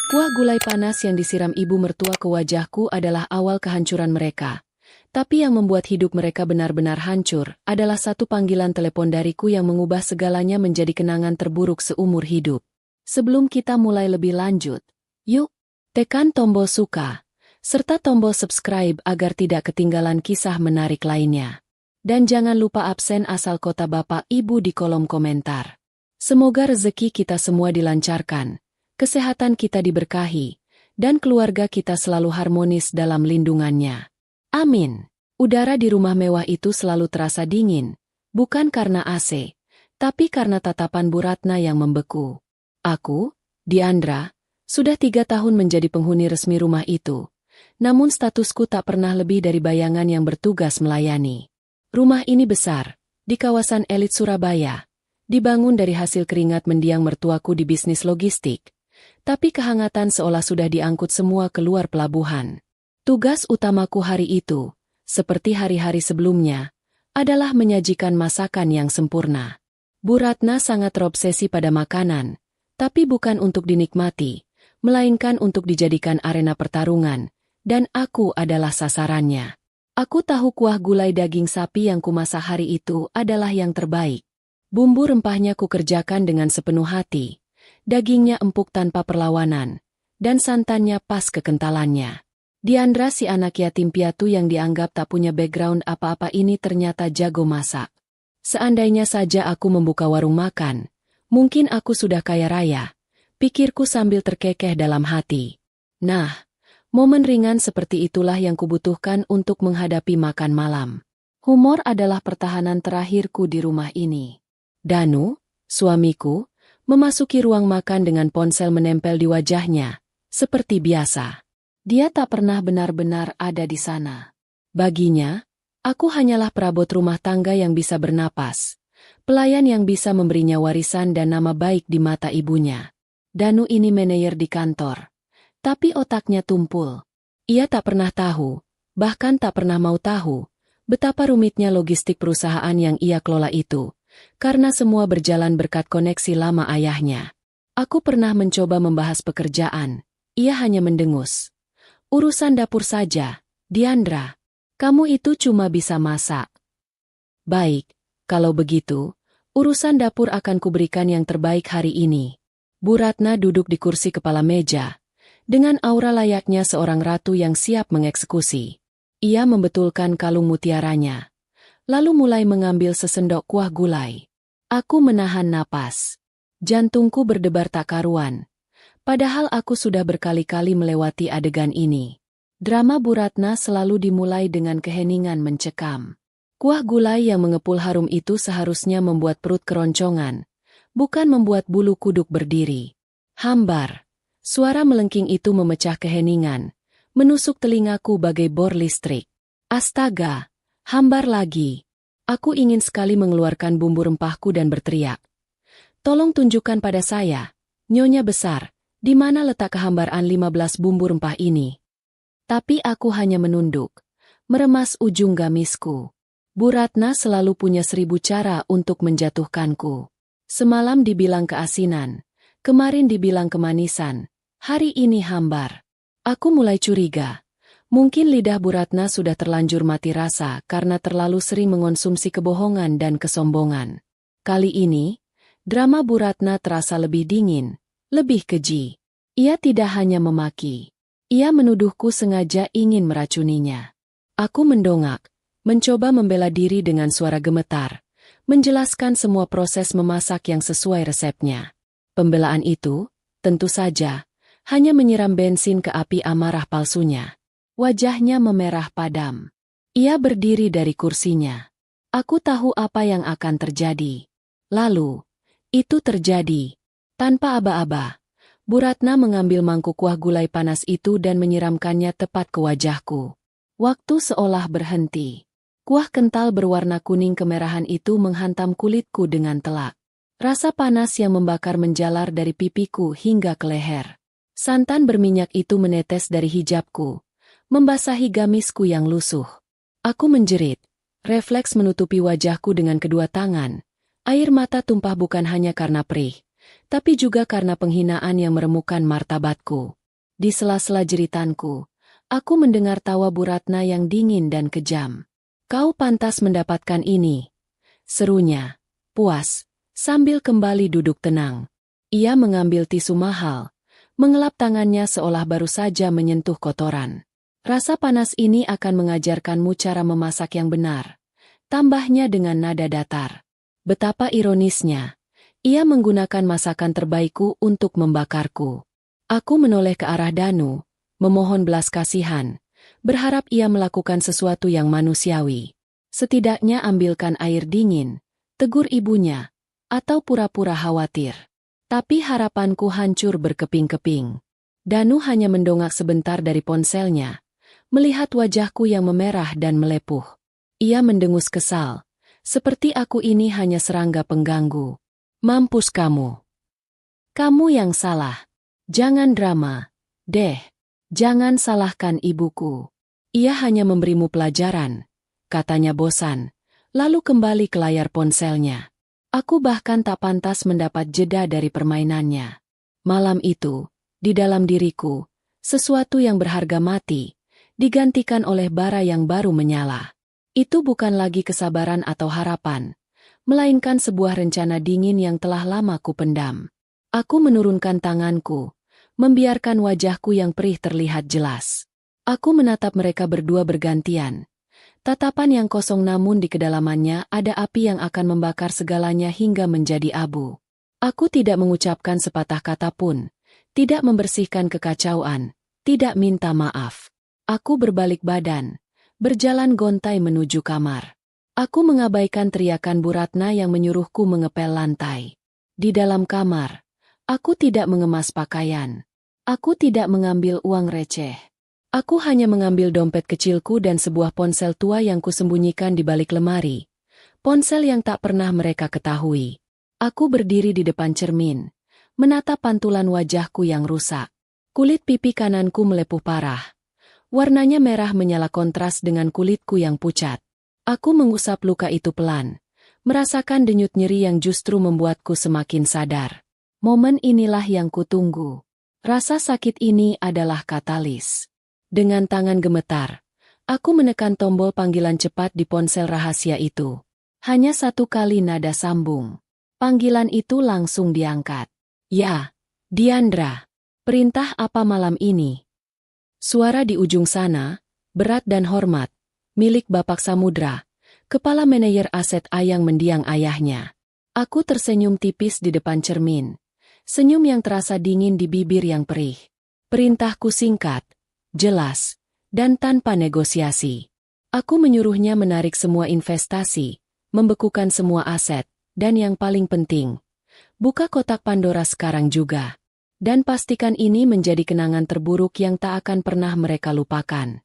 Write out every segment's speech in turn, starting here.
Kuah gulai panas yang disiram ibu mertua ke wajahku adalah awal kehancuran mereka. Tapi yang membuat hidup mereka benar-benar hancur adalah satu panggilan telepon dariku yang mengubah segalanya menjadi kenangan terburuk seumur hidup. Sebelum kita mulai lebih lanjut, yuk, tekan tombol suka, serta tombol subscribe agar tidak ketinggalan kisah menarik lainnya. Dan jangan lupa absen asal kota Bapak Ibu di kolom komentar. Semoga rezeki kita semua dilancarkan, kesehatan kita diberkahi, dan keluarga kita selalu harmonis dalam lindungannya. Amin. Udara di rumah mewah itu selalu terasa dingin, bukan karena AC, tapi karena tatapan Bu Ratna yang membeku. Aku, Diandra, sudah 3 tahun menjadi penghuni resmi rumah itu, namun statusku tak pernah lebih dari bayangan yang bertugas melayani. Rumah ini besar, di kawasan elit Surabaya, dibangun dari hasil keringat mendiang mertuaku di bisnis logistik, tapi kehangatan seolah sudah diangkut semua keluar pelabuhan. Tugas utamaku hari itu, seperti hari-hari sebelumnya, adalah menyajikan masakan yang sempurna. Bu Ratna sangat terobsesi pada makanan, tapi bukan untuk dinikmati, melainkan untuk dijadikan arena pertarungan, dan aku adalah sasarannya. Aku tahu kuah gulai daging sapi yang kumasak hari itu adalah yang terbaik. Bumbu rempahnya kukerjakan dengan sepenuh hati, dagingnya empuk tanpa perlawanan, dan santannya pas kekentalannya. Diandra, si anak yatim piatu yang dianggap tak punya background apa-apa ini, ternyata jago masak. Seandainya saja aku membuka warung makan, mungkin aku sudah kaya raya, pikirku sambil terkekeh dalam hati. Nah, momen ringan seperti itulah yang kubutuhkan untuk menghadapi makan malam. Humor adalah pertahanan terakhirku di rumah ini. Danu, suamiku, memasuki ruang makan dengan ponsel menempel di wajahnya, seperti biasa. Dia tak pernah benar-benar ada di sana. Baginya, aku hanyalah perabot rumah tangga yang bisa bernapas, pelayan yang bisa memberinya warisan dan nama baik di mata ibunya. Danu ini manajer di kantor, tapi otaknya tumpul. Ia tak pernah tahu, bahkan tak pernah mau tahu, betapa rumitnya logistik perusahaan yang ia kelola itu, karena semua berjalan berkat koneksi lama ayahnya. Aku pernah mencoba membahas pekerjaan, ia hanya mendengus. Urusan dapur saja, Diandra. Kamu itu cuma bisa masak. Baik, kalau begitu, urusan dapur akan kuberikan yang terbaik hari ini. Bu Ratna duduk di kursi kepala meja, dengan aura layaknya seorang ratu yang siap mengeksekusi. Ia membetulkan kalung mutiaranya, lalu mulai mengambil sesendok kuah gulai. Aku menahan napas. Jantungku berdebar tak karuan. Padahal aku sudah berkali-kali melewati adegan ini. Drama Bu Ratna selalu dimulai dengan keheningan mencekam. Kuah gulai yang mengepul harum itu seharusnya membuat perut keroncongan, bukan membuat bulu kuduk berdiri. Hambar. Suara melengking itu memecah keheningan, menusuk telingaku bagai bor listrik. Astaga, hambar lagi. Aku ingin sekali mengeluarkan bumbu rempahku dan berteriak. Tolong tunjukkan pada saya, Nyonya besar, di mana letak kehambaran 15 bumbu rempah ini? Tapi aku hanya menunduk, meremas ujung gamisku. Bu Ratna selalu punya 1000 cara untuk menjatuhkanku. Semalam dibilang keasinan, kemarin dibilang kemanisan, hari ini hambar. Aku mulai curiga. Mungkin lidah Bu Ratna sudah terlanjur mati rasa karena terlalu sering mengonsumsi kebohongan dan kesombongan. Kali ini, drama Bu Ratna terasa lebih dingin, lebih keji. Ia tidak hanya memaki. Ia menuduhku sengaja ingin meracuninya. Aku mendongak, mencoba membela diri dengan suara gemetar, menjelaskan semua proses memasak yang sesuai resepnya. Pembelaan itu, tentu saja, hanya menyiram bensin ke api amarah palsunya. Wajahnya memerah padam. Ia berdiri dari kursinya. Aku tahu apa yang akan terjadi. Lalu, itu terjadi. Tanpa aba-aba, Bu Ratna mengambil mangkuk kuah gulai panas itu dan menyiramkannya tepat ke wajahku. Waktu seolah berhenti. Kuah kental berwarna kuning kemerahan itu menghantam kulitku dengan telak. Rasa panas yang membakar menjalar dari pipiku hingga ke leher. Santan berminyak itu menetes dari hijabku, membasahi gamisku yang lusuh. Aku menjerit, refleks menutupi wajahku dengan kedua tangan. Air mata tumpah bukan hanya karena perih, tapi juga karena penghinaan yang meremukkan martabatku. Di sela-sela jeritanku, aku mendengar tawa Bu Ratna yang dingin dan kejam. Kau pantas mendapatkan ini, serunya, puas, sambil kembali duduk tenang. Ia mengambil tisu mahal, mengelap tangannya seolah baru saja menyentuh kotoran. Rasa panas ini akan mengajarkanmu cara memasak yang benar. Tambahnya dengan nada datar. Betapa ironisnya. Ia menggunakan masakan terbaikku untuk membakarku. Aku menoleh ke arah Danu, memohon belas kasihan, berharap ia melakukan sesuatu yang manusiawi. Setidaknya ambilkan air dingin, tegur ibunya, atau pura-pura khawatir. Tapi harapanku hancur berkeping-keping. Danu hanya mendongak sebentar dari ponselnya, melihat wajahku yang memerah dan melepuh. Ia mendengus kesal, seperti aku ini hanya serangga pengganggu. Mampus kamu. Kamu yang salah. Jangan drama, deh. Jangan salahkan ibuku. Ia hanya memberimu pelajaran, katanya bosan, lalu kembali ke layar ponselnya. Aku bahkan tak pantas mendapat jeda dari permainannya. Malam itu, di dalam diriku, sesuatu yang berharga mati, digantikan oleh bara yang baru menyala. Itu bukan lagi kesabaran atau harapan, melainkan sebuah rencana dingin yang telah lama kupendam. Aku menurunkan tanganku, membiarkan wajahku yang perih terlihat jelas. Aku menatap mereka berdua bergantian. Tatapan yang kosong namun di kedalamannya ada api yang akan membakar segalanya hingga menjadi abu. Aku tidak mengucapkan sepatah kata pun, tidak membersihkan kekacauan, tidak minta maaf. Aku berbalik badan, berjalan gontai menuju kamar. Aku mengabaikan teriakan Bu Ratna yang menyuruhku mengepel lantai. Di dalam kamar, aku tidak mengemas pakaian. Aku tidak mengambil uang receh. Aku hanya mengambil dompet kecilku dan sebuah ponsel tua yang kusembunyikan di balik lemari. Ponsel yang tak pernah mereka ketahui. Aku berdiri di depan cermin, menatap pantulan wajahku yang rusak. Kulit pipi kananku melepuh parah. Warnanya merah menyala kontras dengan kulitku yang pucat. Aku mengusap luka itu pelan, merasakan denyut nyeri yang justru membuatku semakin sadar. Momen inilah yang kutunggu. Rasa sakit ini adalah katalis. Dengan tangan gemetar, aku menekan tombol panggilan cepat di ponsel rahasia itu. Hanya satu kali nada sambung. Panggilan itu langsung diangkat. Ya, Diandra. Perintah apa malam ini? Suara di ujung sana, berat dan hormat, milik Bapak Samudra, kepala manajer aset Ayang mendiang ayahnya. Aku tersenyum tipis di depan cermin. Senyum yang terasa dingin di bibir yang perih. Perintahku singkat, jelas, dan tanpa negosiasi. Aku menyuruhnya menarik semua investasi, membekukan semua aset, dan yang paling penting, buka kotak Pandora sekarang juga. Dan pastikan ini menjadi kenangan terburuk yang tak akan pernah mereka lupakan.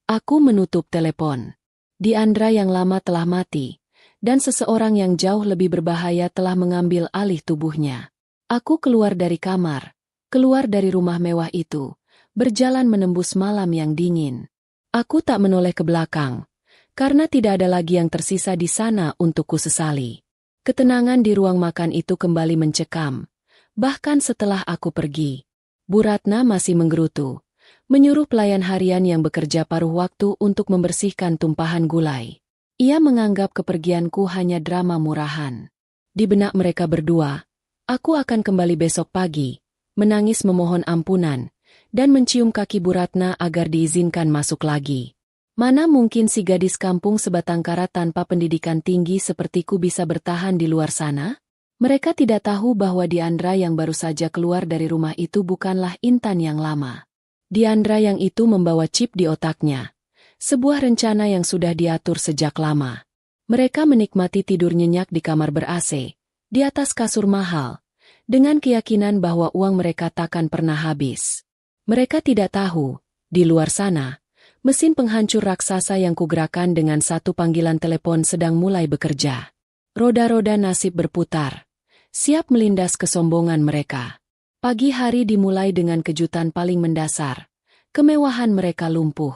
Aku menutup telepon. Diandra yang lama telah mati, dan seseorang yang jauh lebih berbahaya telah mengambil alih tubuhnya. Aku keluar dari kamar, keluar dari rumah mewah itu, berjalan menembus malam yang dingin. Aku tak menoleh ke belakang, karena tidak ada lagi yang tersisa di sana untuk kusesali. Ketenangan di ruang makan itu kembali mencekam, bahkan setelah aku pergi. Bu Ratna masih menggerutu, menyuruh pelayan harian yang bekerja paruh waktu untuk membersihkan tumpahan gulai. Ia menganggap kepergianku hanya drama murahan. Di benak mereka berdua, aku akan kembali besok pagi, menangis memohon ampunan, dan mencium kaki Bu Ratna agar diizinkan masuk lagi. Mana mungkin si gadis kampung sebatang kara tanpa pendidikan tinggi sepertiku bisa bertahan di luar sana? Mereka tidak tahu bahwa Diandra yang baru saja keluar dari rumah itu bukanlah Intan yang lama. Diandra yang itu membawa chip di otaknya. Sebuah rencana yang sudah diatur sejak lama. Mereka menikmati tidur nyenyak di kamar ber-AC, di atas kasur mahal, dengan keyakinan bahwa uang mereka takkan pernah habis. Mereka tidak tahu, di luar sana, mesin penghancur raksasa yang kugerakkan dengan satu panggilan telepon sedang mulai bekerja. Roda-roda nasib berputar, siap melindas kesombongan mereka. Pagi hari dimulai dengan kejutan paling mendasar. Kemewahan mereka lumpuh.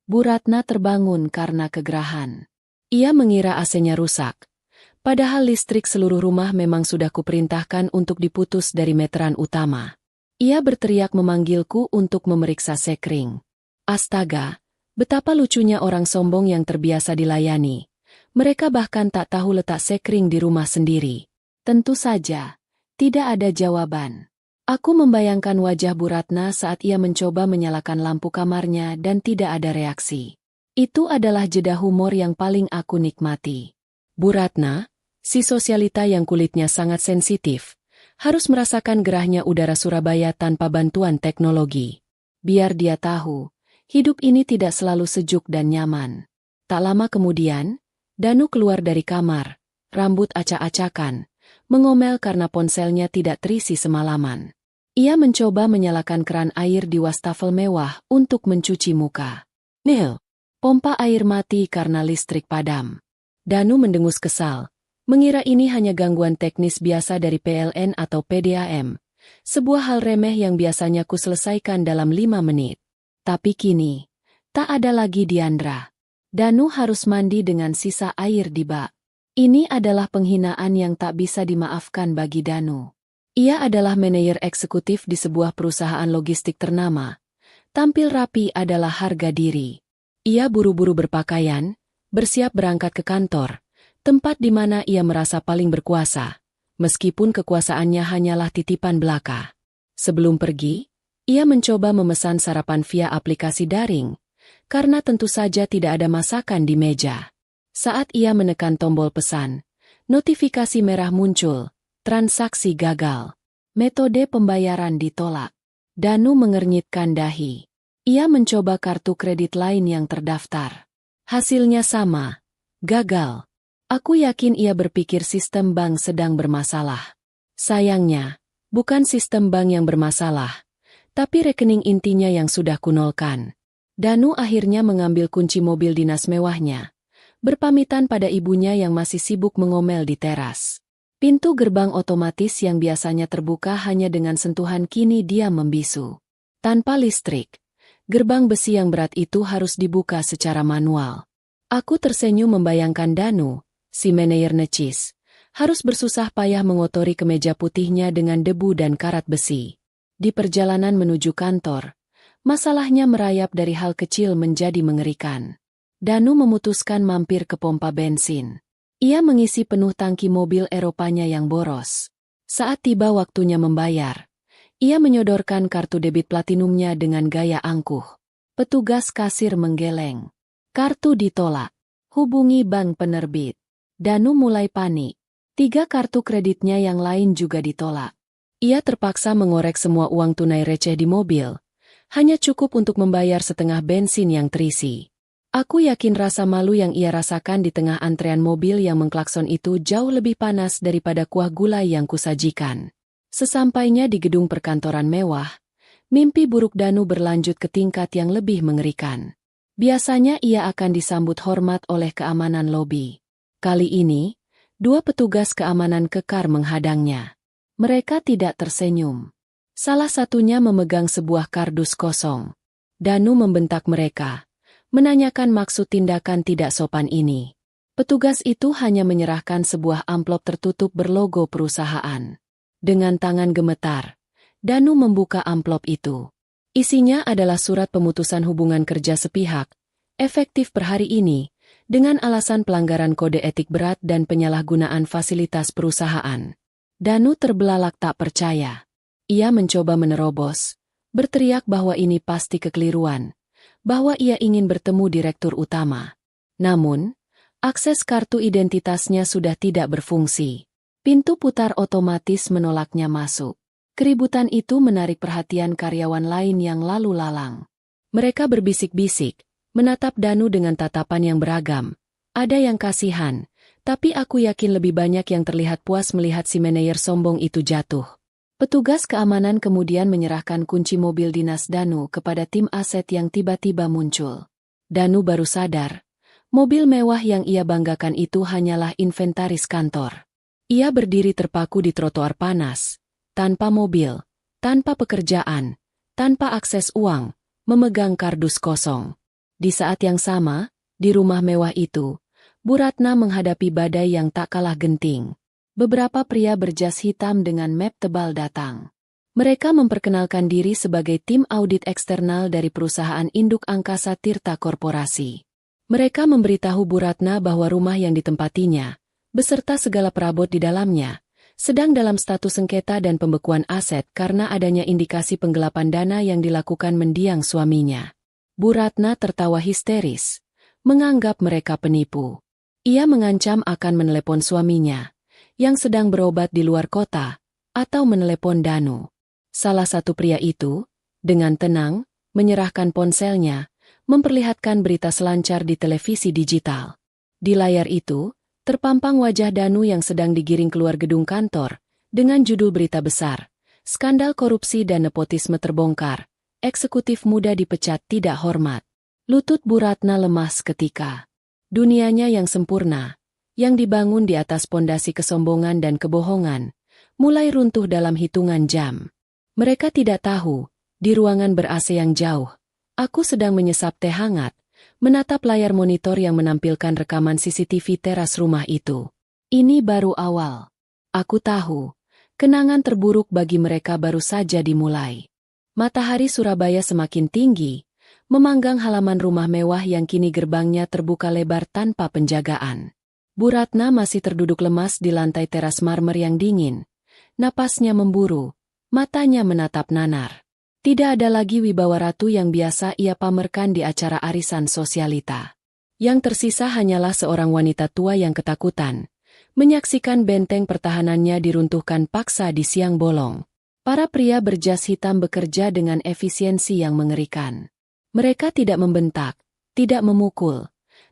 Bu Ratna terbangun karena kegerahan. Ia mengira AC-nya rusak. Padahal listrik seluruh rumah memang sudah kuperintahkan untuk diputus dari meteran utama. Ia berteriak memanggilku untuk memeriksa sekring. Astaga, betapa lucunya orang sombong yang terbiasa dilayani. Mereka bahkan tak tahu letak sekring di rumah sendiri. Tentu saja, tidak ada jawaban. Aku membayangkan wajah Bu Ratna saat ia mencoba menyalakan lampu kamarnya dan tidak ada reaksi. Itu adalah jeda humor yang paling aku nikmati. Bu Ratna, si sosialita yang kulitnya sangat sensitif, harus merasakan gerahnya udara Surabaya tanpa bantuan teknologi. Biar dia tahu, hidup ini tidak selalu sejuk dan nyaman. Tak lama kemudian, Danu keluar dari kamar, rambut acak-acakan, mengomel karena ponselnya tidak terisi semalaman. Ia mencoba menyalakan keran air di wastafel mewah untuk mencuci muka. Nil, pompa air mati karena listrik padam. Danu mendengus kesal. Mengira ini hanya gangguan teknis biasa dari PLN atau PDAM, sebuah hal remeh yang biasanya ku selesaikan dalam 5 menit. Tapi kini, tak ada lagi Diandra. Danu harus mandi dengan sisa air di bak. Ini adalah penghinaan yang tak bisa dimaafkan bagi Danu. Ia adalah manajer eksekutif di sebuah perusahaan logistik ternama. Tampil rapi adalah harga diri. Ia buru-buru berpakaian, bersiap berangkat ke kantor, tempat di mana ia merasa paling berkuasa, meskipun kekuasaannya hanyalah titipan belaka. Sebelum pergi, ia mencoba memesan sarapan via aplikasi daring, karena tentu saja tidak ada masakan di meja. Saat ia menekan tombol pesan, notifikasi merah muncul, transaksi gagal. Metode pembayaran ditolak. Danu mengernyitkan dahi. Ia mencoba kartu kredit lain yang terdaftar. Hasilnya sama, gagal. Aku yakin ia berpikir sistem bank sedang bermasalah. Sayangnya, bukan sistem bank yang bermasalah, tapi rekening intinya yang sudah kunolkan. Danu akhirnya mengambil kunci mobil dinas mewahnya, berpamitan pada ibunya yang masih sibuk mengomel di teras. Pintu gerbang otomatis yang biasanya terbuka hanya dengan sentuhan kini diam membisu. Tanpa listrik, gerbang besi yang berat itu harus dibuka secara manual. Aku tersenyum membayangkan Danu, si manajer necis, harus bersusah payah mengotori kemeja putihnya dengan debu dan karat besi. Di perjalanan menuju kantor, masalahnya merayap dari hal kecil menjadi mengerikan. Danu memutuskan mampir ke pompa bensin. Ia mengisi penuh tangki mobil Eropanya yang boros. Saat tiba waktunya membayar, ia menyodorkan kartu debit platinumnya dengan gaya angkuh. Petugas kasir menggeleng. Kartu ditolak. Hubungi bank penerbit. Danu mulai panik. 3 kartu kreditnya yang lain juga ditolak. Ia terpaksa mengorek semua uang tunai receh di mobil. Hanya cukup untuk membayar setengah bensin yang terisi. Aku yakin rasa malu yang ia rasakan di tengah antrean mobil yang mengklakson itu jauh lebih panas daripada kuah gulai yang kusajikan. Sesampainya di gedung perkantoran mewah, mimpi buruk Danu berlanjut ke tingkat yang lebih mengerikan. Biasanya ia akan disambut hormat oleh keamanan lobi. Kali ini, 2 petugas keamanan kekar menghadangnya. Mereka tidak tersenyum. Salah satunya memegang sebuah kardus kosong. Danu membentak mereka, menanyakan maksud tindakan tidak sopan ini. Petugas itu hanya menyerahkan sebuah amplop tertutup berlogo perusahaan. Dengan tangan gemetar, Danu membuka amplop itu. Isinya adalah surat pemutusan hubungan kerja sepihak, efektif per hari ini, dengan alasan pelanggaran kode etik berat dan penyalahgunaan fasilitas perusahaan. Danu terbelalak tak percaya. Ia mencoba menerobos, berteriak bahwa ini pasti kekeliruan, bahwa ia ingin bertemu direktur utama. Namun, akses kartu identitasnya sudah tidak berfungsi. Pintu putar otomatis menolaknya masuk. Keributan itu menarik perhatian karyawan lain yang lalu lalang. Mereka berbisik-bisik, menatap Danu dengan tatapan yang beragam. Ada yang kasihan, tapi aku yakin lebih banyak yang terlihat puas melihat si manajer sombong itu jatuh. Petugas keamanan kemudian menyerahkan kunci mobil dinas Danu kepada tim aset yang tiba-tiba muncul. Danu baru sadar, mobil mewah yang ia banggakan itu hanyalah inventaris kantor. Ia berdiri terpaku di trotoar panas, tanpa mobil, tanpa pekerjaan, tanpa akses uang, memegang kardus kosong. Di saat yang sama, di rumah mewah itu, Bu Ratna menghadapi badai yang tak kalah genting. Beberapa pria berjas hitam dengan map tebal datang. Mereka memperkenalkan diri sebagai tim audit eksternal dari perusahaan induk Angkasa Tirta Korporasi. Mereka memberitahu Bu Ratna bahwa rumah yang ditempatinya, beserta segala perabot di dalamnya, sedang dalam status sengketa dan pembekuan aset karena adanya indikasi penggelapan dana yang dilakukan mendiang suaminya. Bu Ratna tertawa histeris, menganggap mereka penipu. Ia mengancam akan menelepon suaminya, yang sedang berobat di luar kota, atau menelepon Danu. Salah satu pria itu, dengan tenang, menyerahkan ponselnya, memperlihatkan berita selancar di televisi digital. Di layar itu, terpampang wajah Danu yang sedang digiring keluar gedung kantor, dengan judul berita besar, skandal korupsi dan nepotisme terbongkar, eksekutif muda dipecat tidak hormat. Lutut Bu Ratna lemas seketika. Dunianya yang sempurna, yang dibangun di atas pondasi kesombongan dan kebohongan, mulai runtuh dalam hitungan jam. Mereka tidak tahu, di ruangan ber-AC yang jauh, aku sedang menyesap teh hangat, menatap layar monitor yang menampilkan rekaman CCTV teras rumah itu. Ini baru awal. Aku tahu, kenangan terburuk bagi mereka baru saja dimulai. Matahari Surabaya semakin tinggi, memanggang halaman rumah mewah yang kini gerbangnya terbuka lebar tanpa penjagaan. Bu Ratna masih terduduk lemas di lantai teras marmer yang dingin. Napasnya memburu, matanya menatap nanar. Tidak ada lagi wibawa ratu yang biasa ia pamerkan di acara arisan sosialita. Yang tersisa hanyalah seorang wanita tua yang ketakutan, menyaksikan benteng pertahanannya diruntuhkan paksa di siang bolong. Para pria berjas hitam bekerja dengan efisiensi yang mengerikan. Mereka tidak membentak, tidak memukul,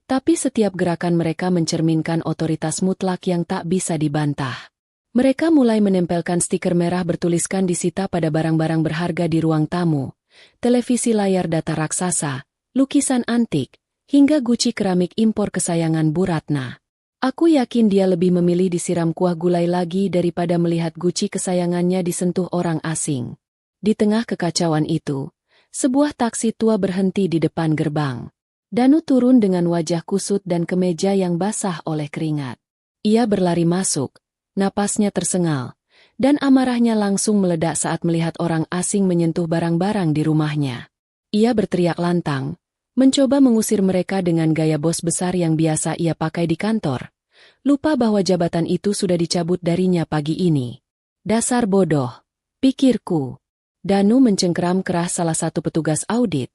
tapi setiap gerakan mereka mencerminkan otoritas mutlak yang tak bisa dibantah. Mereka mulai menempelkan stiker merah bertuliskan disita pada barang-barang berharga di ruang tamu, televisi layar data raksasa, lukisan antik, hingga guci keramik impor kesayangan Bu Ratna. Aku yakin dia lebih memilih disiram kuah gulai lagi daripada melihat guci kesayangannya disentuh orang asing. Di tengah kekacauan itu, sebuah taksi tua berhenti di depan gerbang. Danu turun dengan wajah kusut dan kemeja yang basah oleh keringat. Ia berlari masuk. Napasnya tersengal, dan amarahnya langsung meledak saat melihat orang asing menyentuh barang-barang di rumahnya. Ia berteriak lantang, mencoba mengusir mereka dengan gaya bos besar yang biasa ia pakai di kantor. Lupa bahwa jabatan itu sudah dicabut darinya pagi ini. Dasar bodoh, pikirku. Danu mencengkeram keras salah satu petugas audit,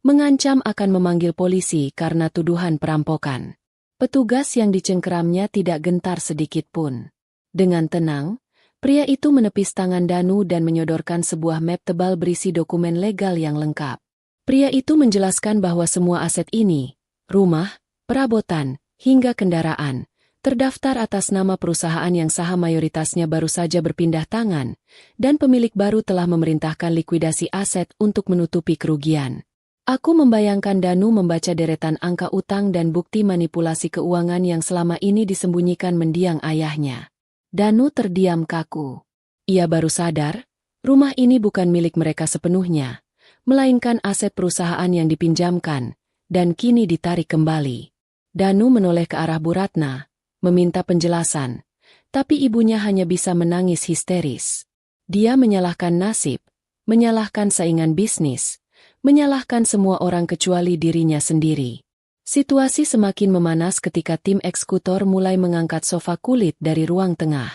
mengancam akan memanggil polisi karena tuduhan perampokan. Petugas yang dicengkeramnya tidak gentar sedikit pun. Dengan tenang, pria itu menepis tangan Danu dan menyodorkan sebuah map tebal berisi dokumen legal yang lengkap. Pria itu menjelaskan bahwa semua aset ini, rumah, perabotan, hingga kendaraan, terdaftar atas nama perusahaan yang saham mayoritasnya baru saja berpindah tangan, dan pemilik baru telah memerintahkan likuidasi aset untuk menutupi kerugian. Aku membayangkan Danu membaca deretan angka utang dan bukti manipulasi keuangan yang selama ini disembunyikan mendiang ayahnya. Danu terdiam kaku. Ia baru sadar, rumah ini bukan milik mereka sepenuhnya, melainkan aset perusahaan yang dipinjamkan, dan kini ditarik kembali. Danu menoleh ke arah Bu Ratna, meminta penjelasan, tapi ibunya hanya bisa menangis histeris. Dia menyalahkan nasib, menyalahkan saingan bisnis, menyalahkan semua orang kecuali dirinya sendiri. Situasi semakin memanas ketika tim eksekutor mulai mengangkat sofa kulit dari ruang tengah.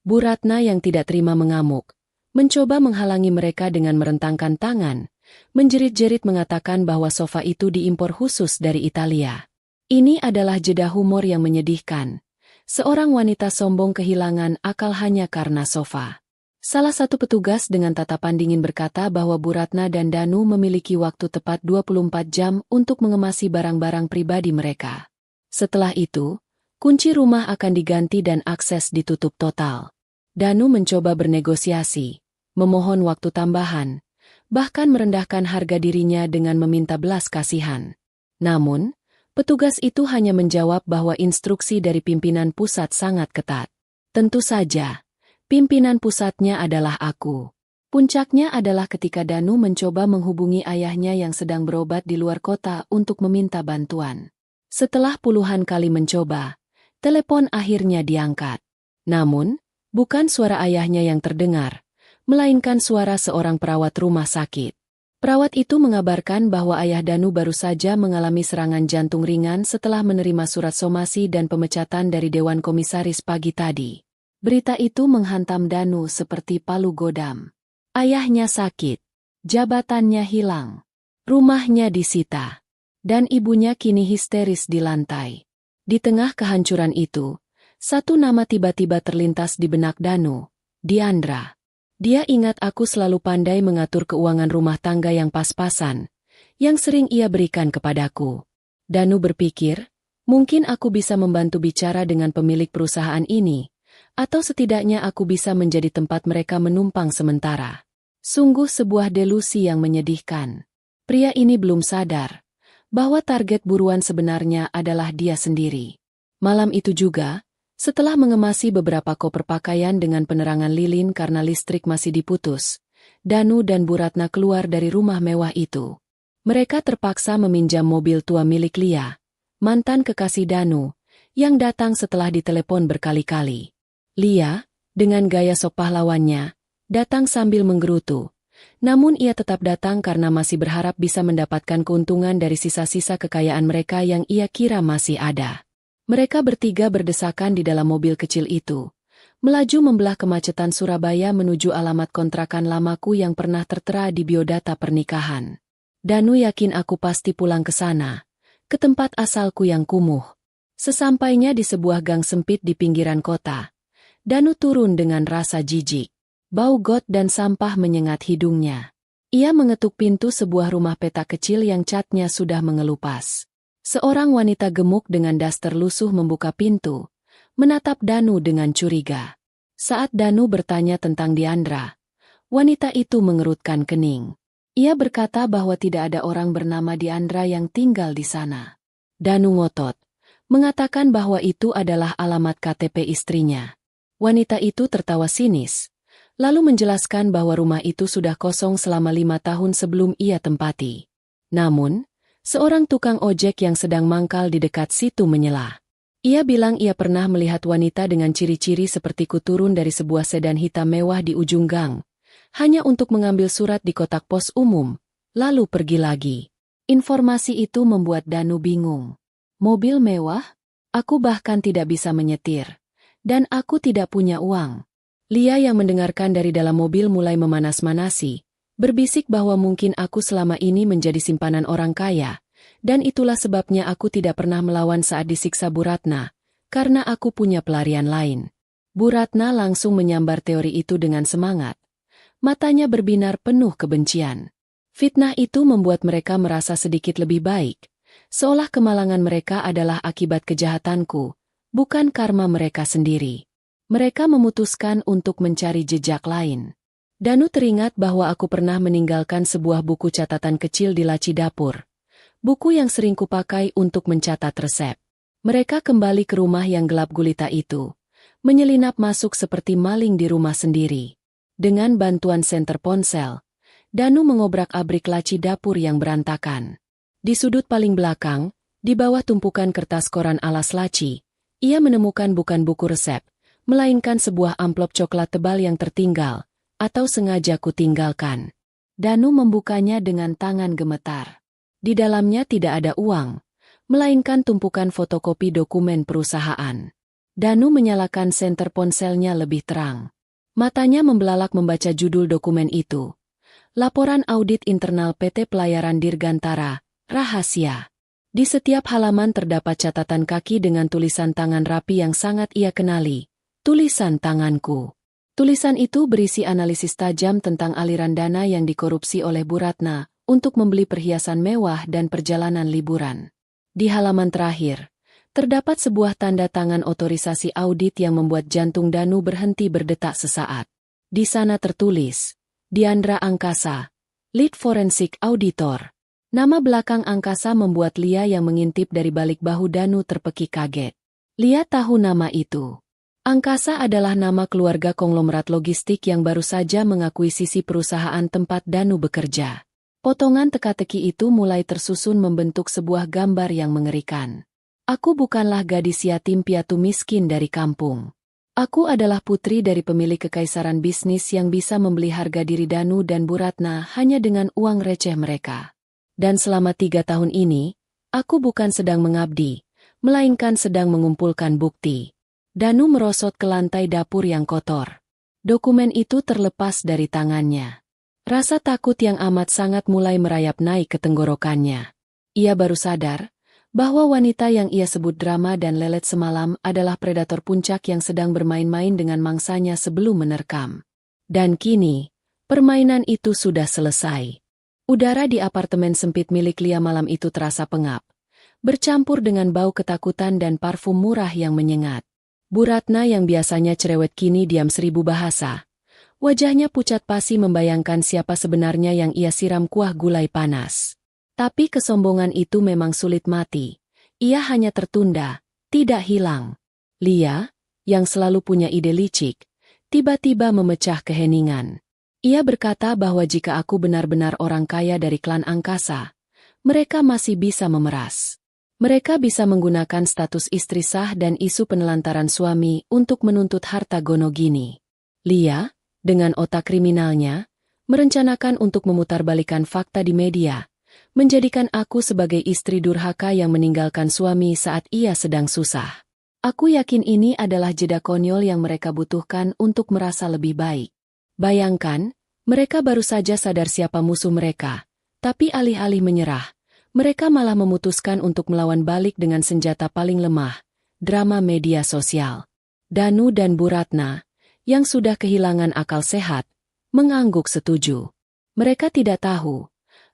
Bu Ratna yang tidak terima mengamuk, mencoba menghalangi mereka dengan merentangkan tangan, menjerit-jerit mengatakan bahwa sofa itu diimpor khusus dari Italia. Ini adalah jeda humor yang menyedihkan. Seorang wanita sombong kehilangan akal hanya karena sofa. Salah satu petugas dengan tatapan dingin berkata bahwa Bu Ratna dan Danu memiliki waktu tepat 24 jam untuk mengemasi barang-barang pribadi mereka. Setelah itu, kunci rumah akan diganti dan akses ditutup total. Danu mencoba bernegosiasi, memohon waktu tambahan, bahkan merendahkan harga dirinya dengan meminta belas kasihan. Namun, petugas itu hanya menjawab bahwa instruksi dari pimpinan pusat sangat ketat. Tentu saja. Pimpinan pusatnya adalah aku. Puncaknya adalah ketika Danu mencoba menghubungi ayahnya yang sedang berobat di luar kota untuk meminta bantuan. Setelah puluhan kali mencoba, telepon akhirnya diangkat. Namun, bukan suara ayahnya yang terdengar, melainkan suara seorang perawat rumah sakit. Perawat itu mengabarkan bahwa ayah Danu baru saja mengalami serangan jantung ringan setelah menerima surat somasi dan pemecatan dari Dewan Komisaris pagi tadi. Berita itu menghantam Danu seperti palu godam. Ayahnya sakit, jabatannya hilang, rumahnya disita, dan ibunya kini histeris di lantai. Di tengah kehancuran itu, satu nama tiba-tiba terlintas di benak Danu, Diandra. Dia ingat aku selalu pandai mengatur keuangan rumah tangga yang pas-pasan, yang sering ia berikan kepadaku. Danu berpikir, mungkin aku bisa membantu bicara dengan pemilik perusahaan ini, atau setidaknya aku bisa menjadi tempat mereka menumpang sementara. Sungguh sebuah delusi yang menyedihkan. Pria ini belum sadar bahwa target buruan sebenarnya adalah dia sendiri. Malam itu juga, setelah mengemasi beberapa koper pakaian dengan penerangan lilin karena listrik masih diputus, Danu dan Bu Ratna keluar dari rumah mewah itu. Mereka terpaksa meminjam mobil tua milik Lia, mantan kekasih Danu, yang datang setelah ditelepon berkali-kali. Lia, dengan gaya sok pahlawannya, datang sambil menggerutu. Namun ia tetap datang karena masih berharap bisa mendapatkan keuntungan dari sisa-sisa kekayaan mereka yang ia kira masih ada. Mereka bertiga berdesakan di dalam mobil kecil itu, melaju membelah kemacetan Surabaya menuju alamat kontrakan lamaku yang pernah tertera di biodata pernikahan. Danu yakin aku pasti pulang ke sana, ke tempat asalku yang kumuh. Sesampainya di sebuah gang sempit di pinggiran kota, Danu turun dengan rasa jijik. Bau got dan sampah menyengat hidungnya. Ia mengetuk pintu sebuah rumah petak kecil yang catnya sudah mengelupas. Seorang wanita gemuk dengan daster lusuh membuka pintu, menatap Danu dengan curiga. Saat Danu bertanya tentang Diandra, wanita itu mengerutkan kening. Ia berkata bahwa tidak ada orang bernama Diandra yang tinggal di sana. Danu ngotot, mengatakan bahwa itu adalah alamat KTP istrinya. Wanita itu tertawa sinis, lalu menjelaskan bahwa rumah itu sudah kosong selama 5 tahun sebelum ia tempati. Namun, seorang tukang ojek yang sedang mangkal di dekat situ menyela. Ia bilang ia pernah melihat wanita dengan ciri-ciri seperti turun dari sebuah sedan hitam mewah di ujung gang, hanya untuk mengambil surat di kotak pos umum, lalu pergi lagi. Informasi itu membuat Danu bingung. Mobil mewah? Aku bahkan tidak bisa menyetir. Dan aku tidak punya uang. Lia yang mendengarkan dari dalam mobil mulai memanas-manasi, berbisik bahwa mungkin aku selama ini menjadi simpanan orang kaya, dan itulah sebabnya aku tidak pernah melawan saat disiksa Bu Ratna, karena aku punya pelarian lain. Bu Ratna langsung menyambar teori itu dengan semangat. Matanya berbinar penuh kebencian. Fitnah itu membuat mereka merasa sedikit lebih baik, seolah kemalangan mereka adalah akibat kejahatanku, bukan karma mereka sendiri. Mereka memutuskan untuk mencari jejak lain. Danu teringat bahwa aku pernah meninggalkan sebuah buku catatan kecil di laci dapur. Buku yang sering kupakai untuk mencatat resep. Mereka kembali ke rumah yang gelap gulita itu, menyelinap masuk seperti maling di rumah sendiri. Dengan bantuan senter ponsel, Danu mengobrak-abrik laci dapur yang berantakan. Di sudut paling belakang, di bawah tumpukan kertas koran alas laci, ia menemukan bukan buku resep, melainkan sebuah amplop coklat tebal yang tertinggal, atau sengaja kutinggalkan. Danu membukanya dengan tangan gemetar. Di dalamnya tidak ada uang, melainkan tumpukan fotokopi dokumen perusahaan. Danu menyalakan senter ponselnya lebih terang. Matanya membelalak membaca judul dokumen itu. Laporan Audit Internal PT Pelayaran Dirgantara, Rahasia. Di setiap halaman terdapat catatan kaki dengan tulisan tangan rapi yang sangat ia kenali. Tulisan tanganku. Tulisan itu berisi analisis tajam tentang aliran dana yang dikorupsi oleh Bu Ratna untuk membeli perhiasan mewah dan perjalanan liburan. Di halaman terakhir, terdapat sebuah tanda tangan otorisasi audit yang membuat jantung Danu berhenti berdetak sesaat. Di sana tertulis, Diandra Angkasa, Lead Forensic Auditor. Nama belakang Angkasa membuat Lia yang mengintip dari balik bahu Danu terpekik kaget. Lia tahu nama itu. Angkasa adalah nama keluarga konglomerat logistik yang baru saja mengakuisisi perusahaan tempat Danu bekerja. Potongan teka-teki itu mulai tersusun membentuk sebuah gambar yang mengerikan. Aku bukanlah gadis yatim piatu miskin dari kampung. Aku adalah putri dari pemilik kekaisaran bisnis yang bisa membeli harga diri Danu dan Bu Ratna hanya dengan uang receh mereka. Dan selama 3 tahun ini, aku bukan sedang mengabdi, melainkan sedang mengumpulkan bukti. Danu merosot ke lantai dapur yang kotor. Dokumen itu terlepas dari tangannya. Rasa takut yang amat sangat mulai merayap naik ke tenggorokannya. Ia baru sadar bahwa wanita yang ia sebut drama dan lelet semalam adalah predator puncak yang sedang bermain-main dengan mangsanya sebelum menerkam. Dan kini, permainan itu sudah selesai. Udara di apartemen sempit milik Lia malam itu terasa pengap, bercampur dengan bau ketakutan dan parfum murah yang menyengat. Bu Ratna yang biasanya cerewet kini diam 1000 bahasa. Wajahnya pucat pasi membayangkan siapa sebenarnya yang ia siram kuah gulai panas. Tapi kesombongan itu memang sulit mati. Ia hanya tertunda, tidak hilang. Lia, yang selalu punya ide licik, tiba-tiba memecah keheningan. Ia berkata bahwa jika aku benar-benar orang kaya dari klan angkasa, mereka masih bisa memeras. Mereka bisa menggunakan status istri sah dan isu penelantaran suami untuk menuntut harta Gonogini. Lia, dengan otak kriminalnya, merencanakan untuk memutarbalikkan fakta di media, menjadikan aku sebagai istri durhaka yang meninggalkan suami saat ia sedang susah. Aku yakin ini adalah jeda konyol yang mereka butuhkan untuk merasa lebih baik. Bayangkan, mereka baru saja sadar siapa musuh mereka, tapi alih-alih menyerah, mereka malah memutuskan untuk melawan balik dengan senjata paling lemah, drama media sosial. Danu dan Bu Ratna, yang sudah kehilangan akal sehat, mengangguk setuju. Mereka tidak tahu,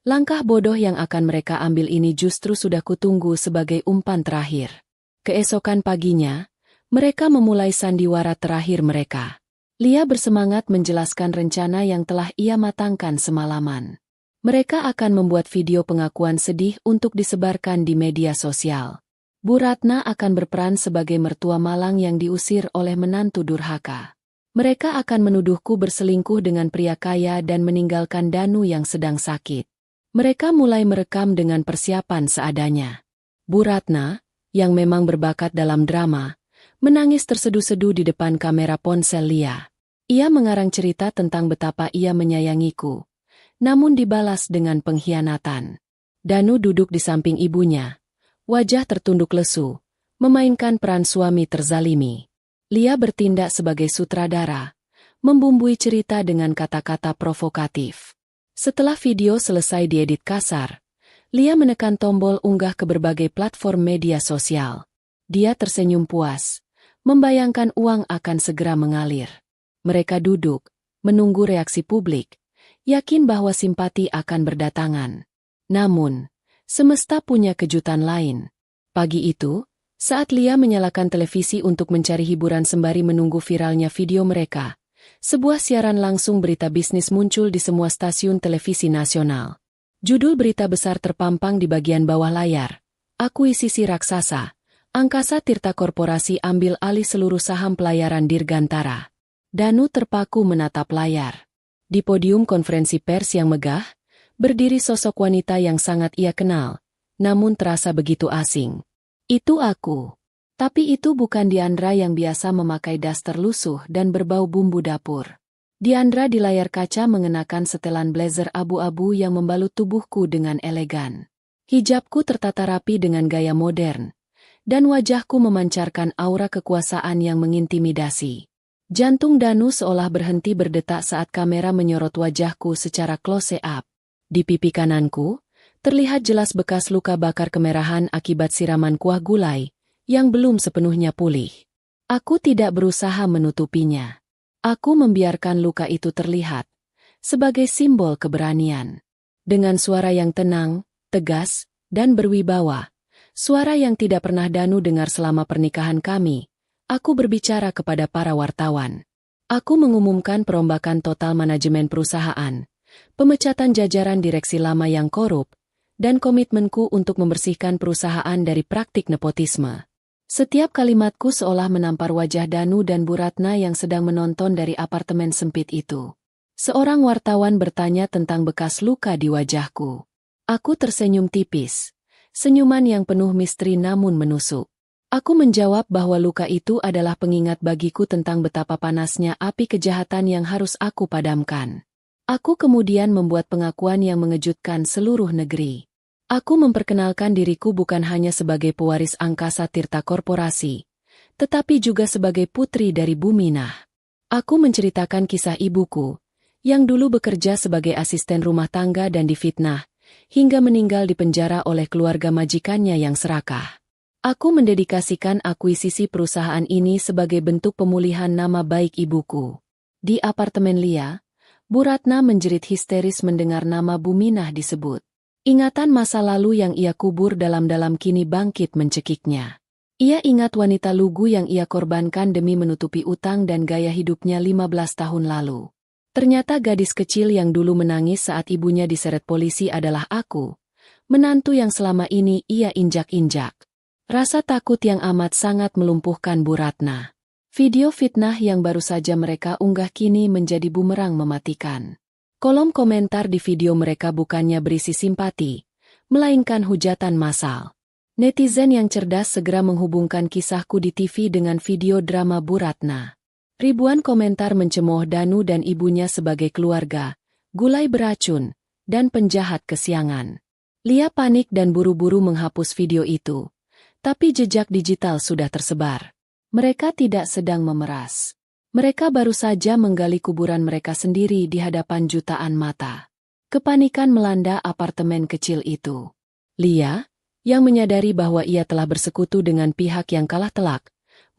langkah bodoh yang akan mereka ambil ini justru sudah kutunggu sebagai umpan terakhir. Keesokan paginya, mereka memulai sandiwara terakhir mereka. Lia bersemangat menjelaskan rencana yang telah ia matangkan semalaman. Mereka akan membuat video pengakuan sedih untuk disebarkan di media sosial. Bu Ratna akan berperan sebagai mertua malang yang diusir oleh menantu durhaka. Mereka akan menuduhku berselingkuh dengan pria kaya dan meninggalkan Danu yang sedang sakit. Mereka mulai merekam dengan persiapan seadanya. Bu Ratna, yang memang berbakat dalam drama, menangis terseduh-seduh di depan kamera ponsel Lia. Ia mengarang cerita tentang betapa ia menyayangiku, namun dibalas dengan pengkhianatan. Danu duduk di samping ibunya, wajah tertunduk lesu, memainkan peran suami terzalimi. Lia bertindak sebagai sutradara, membumbui cerita dengan kata-kata provokatif. Setelah video selesai diedit kasar, Lia menekan tombol unggah ke berbagai platform media sosial. Dia tersenyum puas, membayangkan uang akan segera mengalir. Mereka duduk, menunggu reaksi publik, yakin bahwa simpati akan berdatangan. Namun, semesta punya kejutan lain. Pagi itu, saat Lia menyalakan televisi untuk mencari hiburan sembari menunggu viralnya video mereka, sebuah siaran langsung berita bisnis muncul di semua stasiun televisi nasional. Judul berita besar terpampang di bagian bawah layar. Akuisisi raksasa. Angkasa Tirta Korporasi ambil alih seluruh saham pelayaran Dirgantara. Danu terpaku menatap layar. Di podium konferensi pers yang megah, berdiri sosok wanita yang sangat ia kenal, namun terasa begitu asing. Itu aku. Tapi itu bukan Diandra yang biasa memakai daster lusuh dan berbau bumbu dapur. Diandra di layar kaca mengenakan setelan blazer abu-abu yang membalut tubuhku dengan elegan. Hijabku tertata rapi dengan gaya modern, dan wajahku memancarkan aura kekuasaan yang mengintimidasi. Jantung Danu seolah berhenti berdetak saat kamera menyorot wajahku secara close-up. Di pipi kananku, terlihat jelas bekas luka bakar kemerahan akibat siraman kuah gulai, yang belum sepenuhnya pulih. Aku tidak berusaha menutupinya. Aku membiarkan luka itu terlihat, sebagai simbol keberanian. Dengan suara yang tenang, tegas, dan berwibawa, suara yang tidak pernah Danu dengar selama pernikahan kami, aku berbicara kepada para wartawan. Aku mengumumkan perombakan total manajemen perusahaan, pemecatan jajaran direksi lama yang korup, dan komitmenku untuk membersihkan perusahaan dari praktik nepotisme. Setiap kalimatku seolah menampar wajah Danu dan Bu Ratna yang sedang menonton dari apartemen sempit itu. Seorang wartawan bertanya tentang bekas luka di wajahku. Aku tersenyum tipis, senyuman yang penuh misteri namun menusuk. Aku menjawab bahwa luka itu adalah pengingat bagiku tentang betapa panasnya api kejahatan yang harus aku padamkan. Aku kemudian membuat pengakuan yang mengejutkan seluruh negeri. Aku memperkenalkan diriku bukan hanya sebagai pewaris angkasa Tirta Korporasi, tetapi juga sebagai putri dari Buminah. Aku menceritakan kisah ibuku, yang dulu bekerja sebagai asisten rumah tangga dan difitnah, hingga meninggal di penjara oleh keluarga majikannya yang serakah. Aku mendedikasikan akuisisi perusahaan ini sebagai bentuk pemulihan nama baik ibuku. Di apartemen Lia, Bu Ratna menjerit histeris mendengar nama Buminah disebut. Ingatan masa lalu yang ia kubur dalam-dalam kini bangkit mencekiknya. Ia ingat wanita lugu yang ia korbankan demi menutupi utang dan gaya hidupnya 15 tahun lalu. Ternyata gadis kecil yang dulu menangis saat ibunya diseret polisi adalah aku, menantu yang selama ini ia injak-injak. Rasa takut yang amat sangat melumpuhkan Bu Ratna. Video fitnah yang baru saja mereka unggah kini menjadi bumerang mematikan. Kolom komentar di video mereka bukannya berisi simpati, melainkan hujatan massal. Netizen yang cerdas segera menghubungkan kisahku di TV dengan video drama Bu Ratna. Ribuan komentar mencemooh Danu dan ibunya sebagai keluarga, gulai beracun, dan penjahat kesiangan. Lia panik dan buru-buru menghapus video itu. Tapi jejak digital sudah tersebar. Mereka tidak sedang memeras. Mereka baru saja menggali kuburan mereka sendiri di hadapan jutaan mata. Kepanikan melanda apartemen kecil itu. Lia, yang menyadari bahwa ia telah bersekutu dengan pihak yang kalah telak,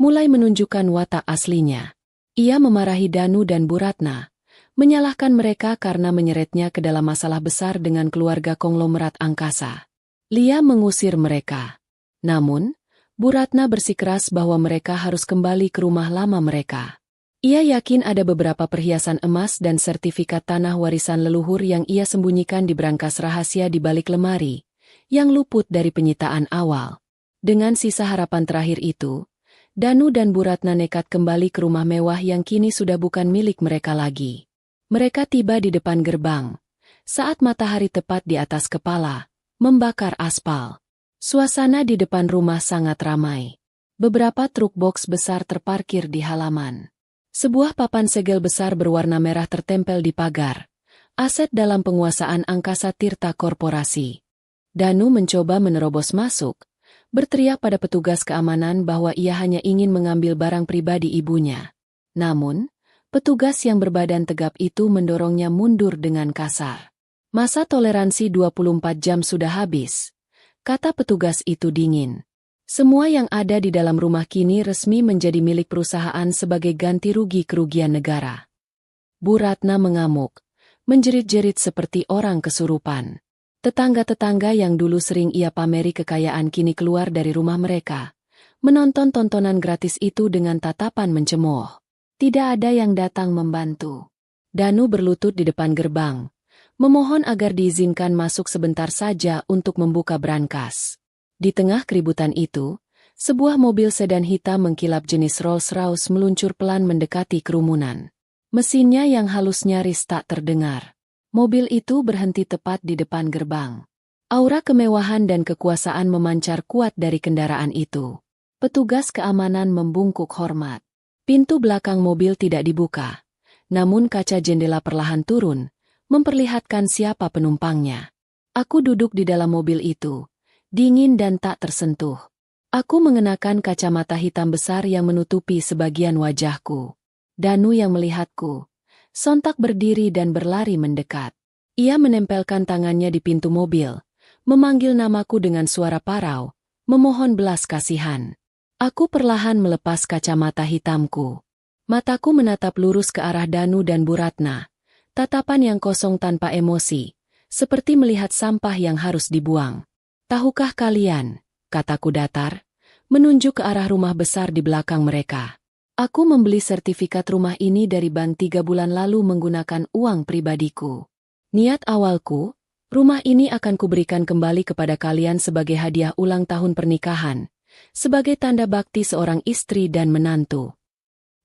mulai menunjukkan watak aslinya. Ia memarahi Danu dan Bu Ratna, menyalahkan mereka karena menyeretnya ke dalam masalah besar dengan keluarga konglomerat angkasa. Lia mengusir mereka. Namun, Bu Ratna bersikeras bahwa mereka harus kembali ke rumah lama mereka. Ia yakin ada beberapa perhiasan emas dan sertifikat tanah warisan leluhur yang ia sembunyikan di brankas rahasia di balik lemari, yang luput dari penyitaan awal. Dengan sisa harapan terakhir itu, Danu dan Bu Ratna nekat kembali ke rumah mewah yang kini sudah bukan milik mereka lagi. Mereka tiba di depan gerbang, saat matahari tepat di atas kepala, membakar aspal. Suasana di depan rumah sangat ramai. Beberapa truk box besar terparkir di halaman. Sebuah papan segel besar berwarna merah tertempel di pagar. Aset dalam penguasaan angkasa Tirta Korporasi. Danu mencoba menerobos masuk, berteriak pada petugas keamanan bahwa ia hanya ingin mengambil barang pribadi ibunya. Namun, petugas yang berbadan tegap itu mendorongnya mundur dengan kasar. Masa toleransi 24 jam sudah habis. Kata petugas itu dingin. Semua yang ada di dalam rumah kini resmi menjadi milik perusahaan sebagai ganti rugi kerugian negara. Bu Ratna mengamuk, menjerit-jerit seperti orang kesurupan. Tetangga-tetangga yang dulu sering ia pameri kekayaan kini keluar dari rumah mereka, menonton tontonan gratis itu dengan tatapan mencemooh. Tidak ada yang datang membantu. Danu berlutut di depan gerbang, memohon agar diizinkan masuk sebentar saja untuk membuka brankas. Di tengah keributan itu, sebuah mobil sedan hitam mengkilap jenis Rolls-Royce meluncur pelan mendekati kerumunan. Mesinnya yang halus nyaris tak terdengar. Mobil itu berhenti tepat di depan gerbang. Aura kemewahan dan kekuasaan memancar kuat dari kendaraan itu. Petugas keamanan membungkuk hormat. Pintu belakang mobil tidak dibuka, namun kaca jendela perlahan turun, memperlihatkan siapa penumpangnya. Aku duduk di dalam mobil itu, dingin dan tak tersentuh. Aku mengenakan kacamata hitam besar yang menutupi sebagian wajahku. Danu yang melihatku, sontak berdiri dan berlari mendekat. Ia menempelkan tangannya di pintu mobil, memanggil namaku dengan suara parau, memohon belas kasihan. Aku perlahan melepas kacamata hitamku. Mataku menatap lurus ke arah Danu dan Bu Ratna. Tatapan yang kosong tanpa emosi, seperti melihat sampah yang harus dibuang. Tahukah kalian, kataku datar, menunjuk ke arah rumah besar di belakang mereka. Aku membeli sertifikat rumah ini dari bank 3 bulan lalu menggunakan uang pribadiku. Niat awalku, rumah ini akan kuberikan kembali kepada kalian sebagai hadiah ulang tahun pernikahan, sebagai tanda bakti seorang istri dan menantu.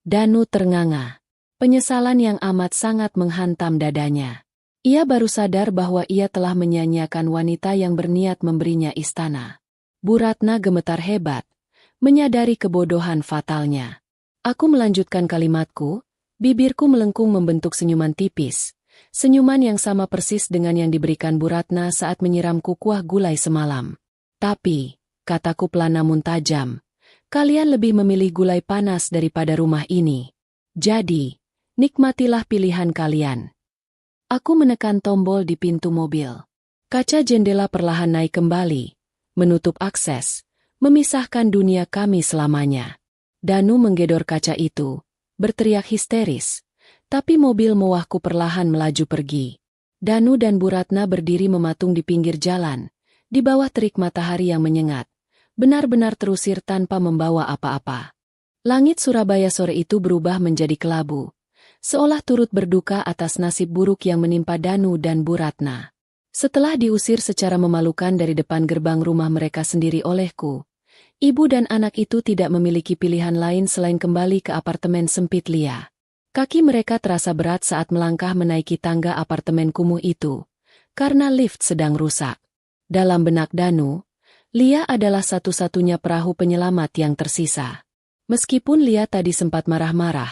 Danu ternganga. Penyesalan yang amat sangat menghantam dadanya. Ia baru sadar bahwa ia telah menyanyiakan wanita yang berniat memberinya istana. Bu Ratna gemetar hebat, Menyadari kebodohan fatalnya, aku melanjutkan kalimatku, bibirku melengkung membentuk senyuman tipis. Senyuman yang sama persis dengan yang diberikan Bu Ratna saat menyiramku kuah gulai semalam. Tapi, kataku pelan namun tajam, kalian lebih memilih gulai panas daripada rumah ini. Jadi, nikmatilah pilihan kalian. Aku menekan tombol di pintu mobil. Kaca jendela perlahan naik kembali, menutup akses, memisahkan dunia kami selamanya. Danu menggedor kaca itu, berteriak histeris. Tapi mobil mewahku perlahan melaju pergi. Danu dan Bu Ratna berdiri mematung di pinggir jalan, di bawah terik matahari yang menyengat, benar-benar terusir tanpa membawa apa-apa. Langit Surabaya sore itu berubah menjadi kelabu, seolah turut berduka atas nasib buruk yang menimpa Danu dan Bu Ratna. Setelah diusir secara memalukan dari depan gerbang rumah mereka sendiri olehku, ibu dan anak itu tidak memiliki pilihan lain selain kembali ke apartemen sempit Lia. Kaki mereka terasa berat saat melangkah menaiki tangga apartemen kumuh itu, karena lift sedang rusak. Dalam benak Danu, Lia adalah satu-satunya perahu penyelamat yang tersisa. Meskipun Lia tadi sempat marah-marah,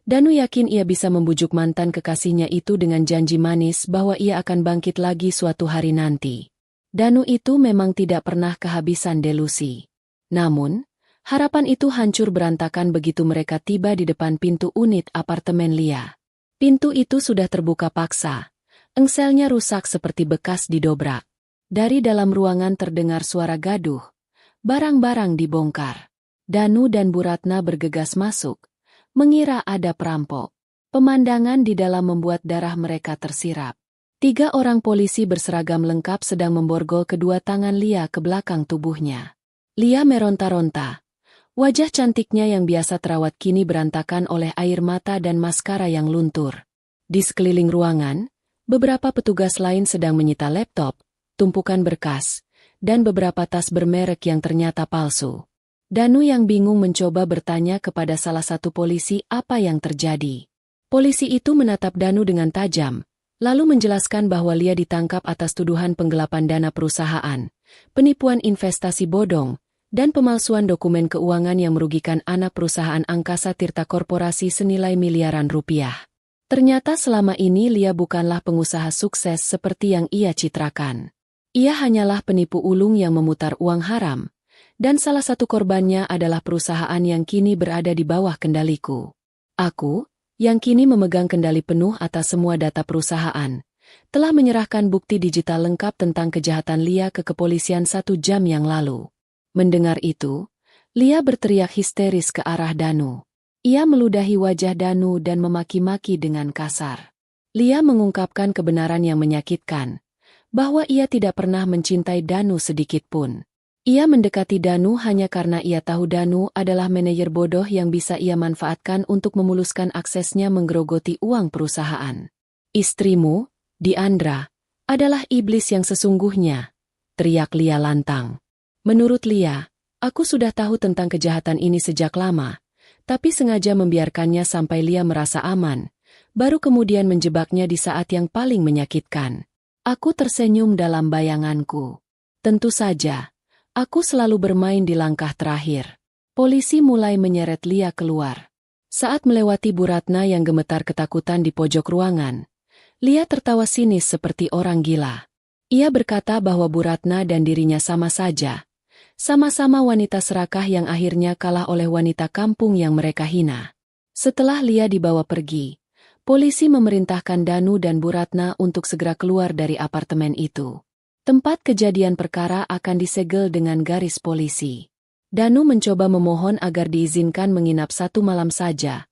Danu yakin ia bisa membujuk mantan kekasihnya itu dengan janji manis bahwa ia akan bangkit lagi suatu hari nanti. Danu itu memang tidak pernah kehabisan delusi. Namun, harapan itu hancur berantakan begitu mereka tiba di depan pintu unit apartemen Lia. Pintu itu sudah terbuka paksa. Engselnya rusak seperti bekas didobrak. Dari dalam ruangan terdengar suara gaduh. Barang-barang dibongkar. Danu dan Bu Ratna bergegas masuk, mengira ada perampok. Pemandangan di dalam membuat darah mereka tersirap. 3 orang polisi berseragam lengkap sedang memborgol kedua tangan Lia ke belakang tubuhnya. Lia meronta-ronta. Wajah cantiknya yang biasa terawat kini berantakan oleh air mata dan maskara yang luntur. Di sekeliling ruangan, beberapa petugas lain sedang menyita laptop, tumpukan berkas, dan beberapa tas bermerek yang ternyata palsu. Danu yang bingung mencoba bertanya kepada salah satu polisi apa yang terjadi. Polisi itu menatap Danu dengan tajam, lalu menjelaskan bahwa Lia ditangkap atas tuduhan penggelapan dana perusahaan, penipuan investasi bodong, dan pemalsuan dokumen keuangan yang merugikan anak perusahaan angkasa Tirta Korporasi senilai miliaran rupiah. Ternyata selama ini Lia bukanlah pengusaha sukses seperti yang ia citrakan. Ia hanyalah penipu ulung yang memutar uang haram, dan salah satu korbannya adalah perusahaan yang kini berada di bawah kendaliku. Aku, yang kini memegang kendali penuh atas semua data perusahaan, telah menyerahkan bukti digital lengkap tentang kejahatan Lia ke kepolisian 1 jam yang lalu. Mendengar itu, Lia berteriak histeris ke arah Danu. Ia meludahi wajah Danu dan memaki-maki dengan kasar. Lia mengungkapkan kebenaran yang menyakitkan, bahwa ia tidak pernah mencintai Danu sedikitpun. Ia mendekati Danu hanya karena ia tahu Danu adalah manajer bodoh yang bisa ia manfaatkan untuk memuluskan aksesnya menggerogoti uang perusahaan. Istrimu, Diandra, adalah iblis yang sesungguhnya, teriak Lia lantang. Menurut Lia, aku sudah tahu tentang kejahatan ini sejak lama, tapi sengaja membiarkannya sampai Lia merasa aman, baru kemudian menjebaknya di saat yang paling menyakitkan. Aku tersenyum dalam bayanganku. Tentu saja, aku selalu bermain di langkah terakhir. Polisi mulai menyeret Lia keluar. Saat melewati Bu Ratna yang gemetar ketakutan di pojok ruangan, Lia tertawa sinis seperti orang gila. Ia berkata bahwa Bu Ratna dan dirinya sama saja. Sama-sama wanita serakah yang akhirnya kalah oleh wanita kampung yang mereka hina. Setelah Lia dibawa pergi, polisi memerintahkan Danu dan Bu Ratna untuk segera keluar dari apartemen itu. Tempat kejadian perkara akan disegel dengan garis polisi. Danu mencoba memohon agar diizinkan menginap 1 malam saja,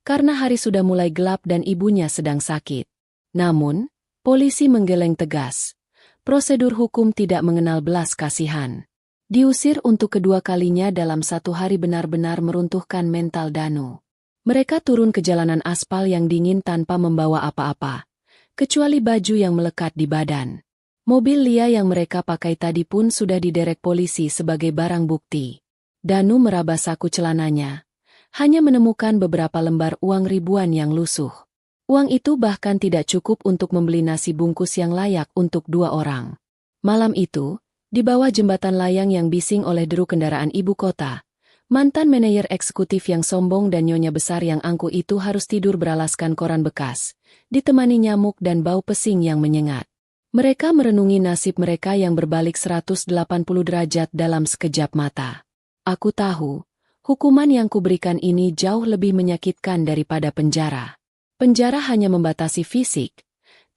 karena hari sudah mulai gelap dan ibunya sedang sakit. Namun, polisi menggeleng tegas. Prosedur hukum tidak mengenal belas kasihan. Diusir untuk kedua kalinya dalam 1 hari benar-benar meruntuhkan mental Danu. Mereka turun ke jalanan aspal yang dingin tanpa membawa apa-apa, kecuali baju yang melekat di badan. Mobil Lia yang mereka pakai tadi pun sudah diderek polisi sebagai barang bukti. Danu meraba saku celananya, hanya menemukan beberapa lembar uang ribuan yang lusuh. Uang itu bahkan tidak cukup untuk membeli nasi bungkus yang layak untuk 2 orang. Malam itu, di bawah jembatan layang yang bising oleh deru kendaraan ibu kota, Mantan manajer eksekutif yang sombong dan nyonya besar yang angkuh itu harus tidur beralaskan koran bekas, ditemani nyamuk dan bau pesing yang menyengat. Mereka merenungi nasib mereka yang berbalik 180 derajat dalam sekejap mata. Aku tahu, hukuman yang kuberikan ini jauh lebih menyakitkan daripada penjara. Penjara hanya membatasi fisik,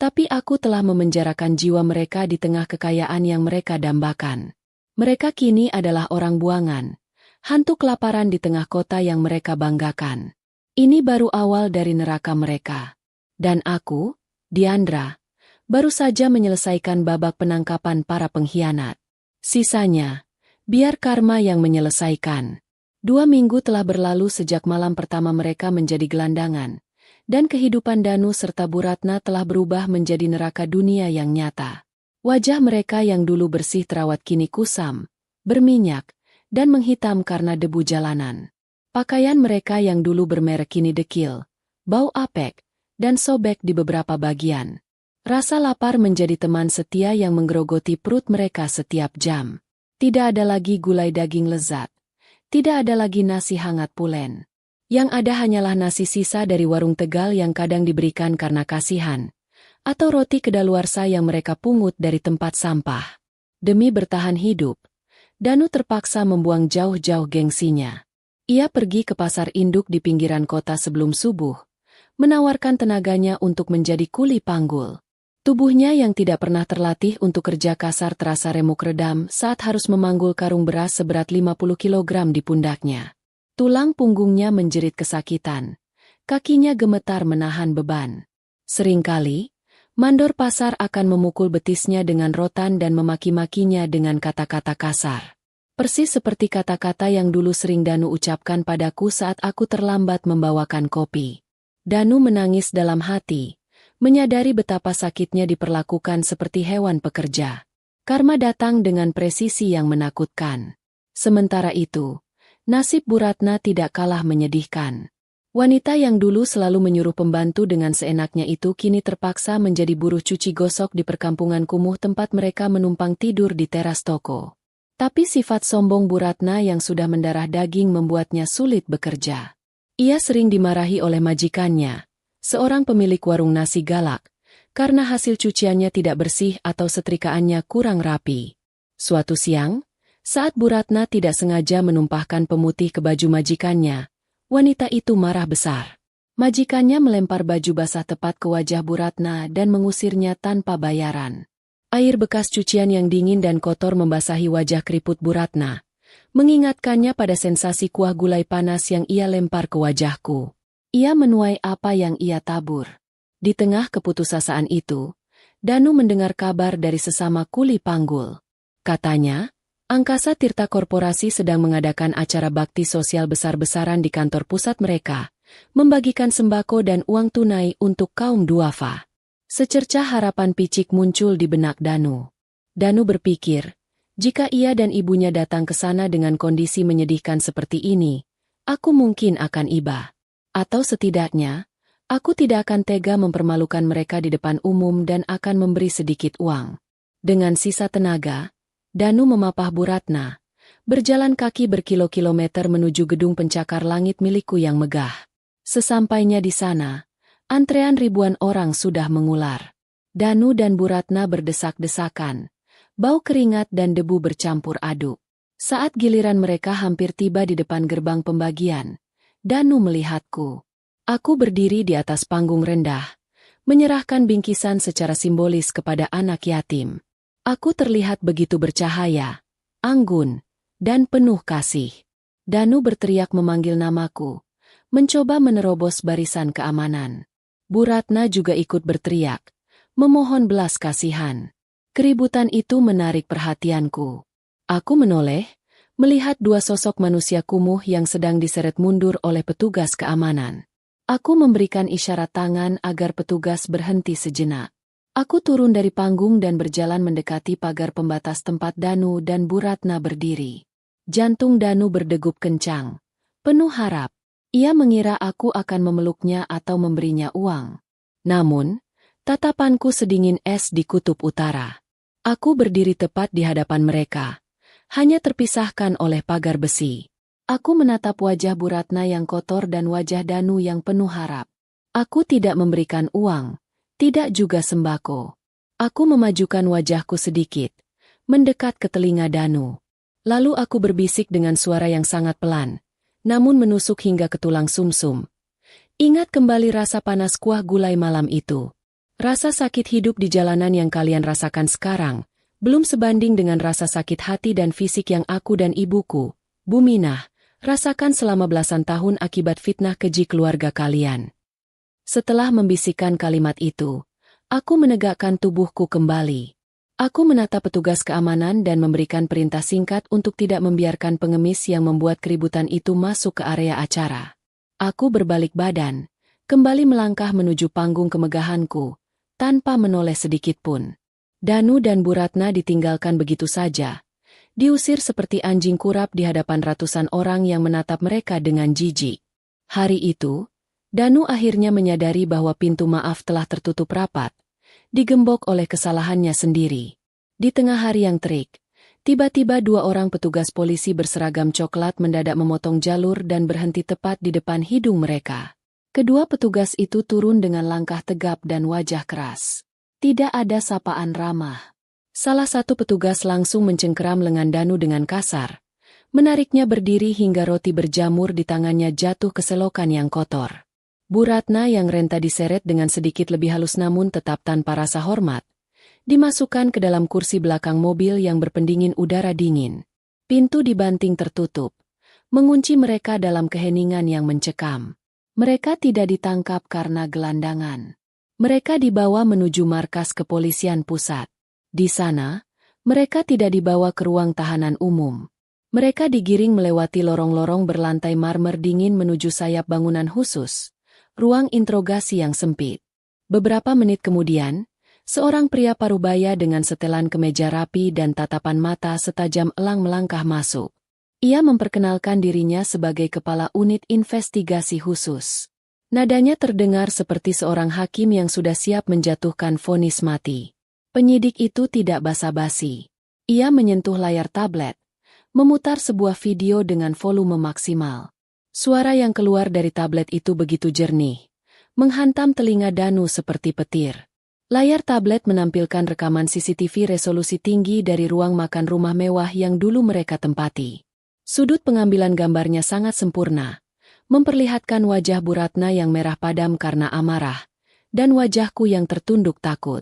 tapi aku telah memenjarakan jiwa mereka di tengah kekayaan yang mereka dambakan. Mereka kini adalah orang buangan. Hantu kelaparan di tengah kota yang mereka banggakan. Ini baru awal dari neraka mereka. Dan aku, Diandra, baru saja menyelesaikan babak penangkapan para pengkhianat. Sisanya, biar karma yang menyelesaikan. 2 minggu telah berlalu sejak malam pertama mereka menjadi gelandangan, dan kehidupan Danu serta Bu Ratna telah berubah menjadi neraka dunia yang nyata. Wajah mereka yang dulu bersih terawat kini kusam, berminyak, dan menghitam karena debu jalanan. Pakaian mereka yang dulu bermerek kini dekil, bau apek, dan sobek di beberapa bagian. Rasa lapar menjadi teman setia yang menggerogoti perut mereka setiap jam. Tidak ada lagi gulai daging lezat. Tidak ada lagi nasi hangat pulen. Yang ada hanyalah nasi sisa dari warung Tegal yang kadang diberikan karena kasihan, atau roti kedaluarsa yang mereka pungut dari tempat sampah. Demi bertahan hidup, Danu terpaksa membuang jauh-jauh gengsinya. Ia pergi ke pasar induk di pinggiran kota sebelum subuh, menawarkan tenaganya untuk menjadi kuli panggul. Tubuhnya yang tidak pernah terlatih untuk kerja kasar terasa remuk redam saat harus memanggul karung beras seberat 50 kilogram di pundaknya. Tulang punggungnya menjerit kesakitan. Kakinya gemetar menahan beban. Seringkali, mandor pasar akan memukul betisnya dengan rotan dan memaki-makinya dengan kata-kata kasar. Persis seperti kata-kata yang dulu sering Danu ucapkan padaku saat aku terlambat membawakan kopi. Danu menangis dalam hati, menyadari betapa sakitnya diperlakukan seperti hewan pekerja. Karma datang dengan presisi yang menakutkan. Sementara itu, nasib Bu Ratna tidak kalah menyedihkan. Wanita yang dulu selalu menyuruh pembantu dengan seenaknya itu kini terpaksa menjadi buruh cuci gosok di perkampungan kumuh tempat mereka menumpang tidur di teras toko. Tapi sifat sombong Bu Ratna yang sudah mendarah daging membuatnya sulit bekerja. Ia sering dimarahi oleh majikannya, seorang pemilik warung nasi galak, karena hasil cuciannya tidak bersih atau setrikaannya kurang rapi. Suatu siang, saat Bu Ratna tidak sengaja menumpahkan pemutih ke baju majikannya, wanita itu marah besar. Majikannya melempar baju basah tepat ke wajah Bu Ratna dan mengusirnya tanpa bayaran. Air bekas cucian yang dingin dan kotor membasahi wajah keriput Bu Ratna, mengingatkannya pada sensasi kuah gulai panas yang ia lempar ke wajahku. Ia menuai apa yang ia tabur. Di tengah keputusasaan itu, Danu mendengar kabar dari sesama kuli panggul. Katanya, Angkasa Tirta Korporasi sedang mengadakan acara bakti sosial besar-besaran di kantor pusat mereka, membagikan sembako dan uang tunai untuk kaum duafa. Secercah harapan picik muncul di benak Danu. Danu berpikir, jika ia dan ibunya datang ke sana dengan kondisi menyedihkan seperti ini, aku mungkin akan iba. Atau setidaknya, aku tidak akan tega mempermalukan mereka di depan umum dan akan memberi sedikit uang. Dengan sisa tenaga, Danu memapah Bu Ratna, berjalan kaki berkilo-kilometer menuju gedung pencakar langit milikku yang megah. Sesampainya di sana, antrean ribuan orang sudah mengular. Danu dan Bu Ratna berdesak-desakan, bau keringat dan debu bercampur aduk. Saat giliran mereka hampir tiba di depan gerbang pembagian, Danu melihatku. Aku berdiri di atas panggung rendah, menyerahkan bingkisan secara simbolis kepada anak yatim. Aku terlihat begitu bercahaya, anggun, dan penuh kasih. Danu berteriak memanggil namaku, mencoba menerobos barisan keamanan. Bu Ratna juga ikut berteriak, memohon belas kasihan. Keributan itu menarik perhatianku. Aku menoleh, melihat 2 sosok manusia kumuh yang sedang diseret mundur oleh petugas keamanan. Aku memberikan isyarat tangan agar petugas berhenti sejenak. Aku turun dari panggung dan berjalan mendekati pagar pembatas tempat Danu dan Bu Ratna berdiri. Jantung Danu berdegup kencang, penuh harap. Ia mengira aku akan memeluknya atau memberinya uang. Namun, tatapanku sedingin es di kutub utara. Aku berdiri tepat di hadapan mereka, hanya terpisahkan oleh pagar besi. Aku menatap wajah Bu Ratna yang kotor dan wajah Danu yang penuh harap. Aku tidak memberikan uang, tidak juga sembako. Aku memajukan wajahku sedikit, mendekat ke telinga Danu. Lalu aku berbisik dengan suara yang sangat pelan, namun menusuk hingga ke tulang sumsum. Ingat kembali rasa panas kuah gulai malam itu. Rasa sakit hidup di jalanan yang kalian rasakan sekarang, belum sebanding dengan rasa sakit hati dan fisik yang aku dan ibuku, Bu Minah, rasakan selama belasan tahun akibat fitnah keji keluarga kalian. Setelah membisikkan kalimat itu, aku menegakkan tubuhku kembali. Aku menatap petugas keamanan dan memberikan perintah singkat untuk tidak membiarkan pengemis yang membuat keributan itu masuk ke area acara. Aku berbalik badan, kembali melangkah menuju panggung kemegahanku, tanpa menoleh sedikitpun. Danu dan Bu Ratna ditinggalkan begitu saja. Diusir seperti anjing kurap di hadapan ratusan orang yang menatap mereka dengan jijik. Hari itu, Danu akhirnya menyadari bahwa pintu maaf telah tertutup rapat, digembok oleh kesalahannya sendiri. Di tengah hari yang terik, tiba-tiba 2 orang petugas polisi berseragam coklat mendadak memotong jalur dan berhenti tepat di depan hidung mereka. Kedua petugas itu turun dengan langkah tegap dan wajah keras. Tidak ada sapaan ramah. Salah satu petugas langsung mencengkeram lengan Danu dengan kasar, menariknya berdiri hingga roti berjamur di tangannya jatuh ke selokan yang kotor. Bu Ratna yang renta diseret dengan sedikit lebih halus namun tetap tanpa rasa hormat, dimasukkan ke dalam kursi belakang mobil yang berpendingin udara dingin. Pintu dibanting tertutup, mengunci mereka dalam keheningan yang mencekam. Mereka tidak ditangkap karena gelandangan. Mereka dibawa menuju markas kepolisian pusat. Di sana, mereka tidak dibawa ke ruang tahanan umum. Mereka digiring melewati lorong-lorong berlantai marmer dingin menuju sayap bangunan khusus, ruang interogasi yang sempit. Beberapa menit kemudian, seorang pria parubaya dengan setelan kemeja rapi dan tatapan mata setajam elang melangkah masuk. Ia memperkenalkan dirinya sebagai kepala unit investigasi khusus. Nadanya terdengar seperti seorang hakim yang sudah siap menjatuhkan vonis mati. Penyidik itu tidak basa-basi. Ia menyentuh layar tablet, memutar sebuah video dengan volume maksimal. Suara yang keluar dari tablet itu begitu jernih, menghantam telinga Danu seperti petir. Layar tablet menampilkan rekaman CCTV resolusi tinggi dari ruang makan rumah mewah yang dulu mereka tempati. Sudut pengambilan gambarnya sangat sempurna, memperlihatkan wajah Bu Ratna yang merah padam karena amarah, dan wajahku yang tertunduk takut.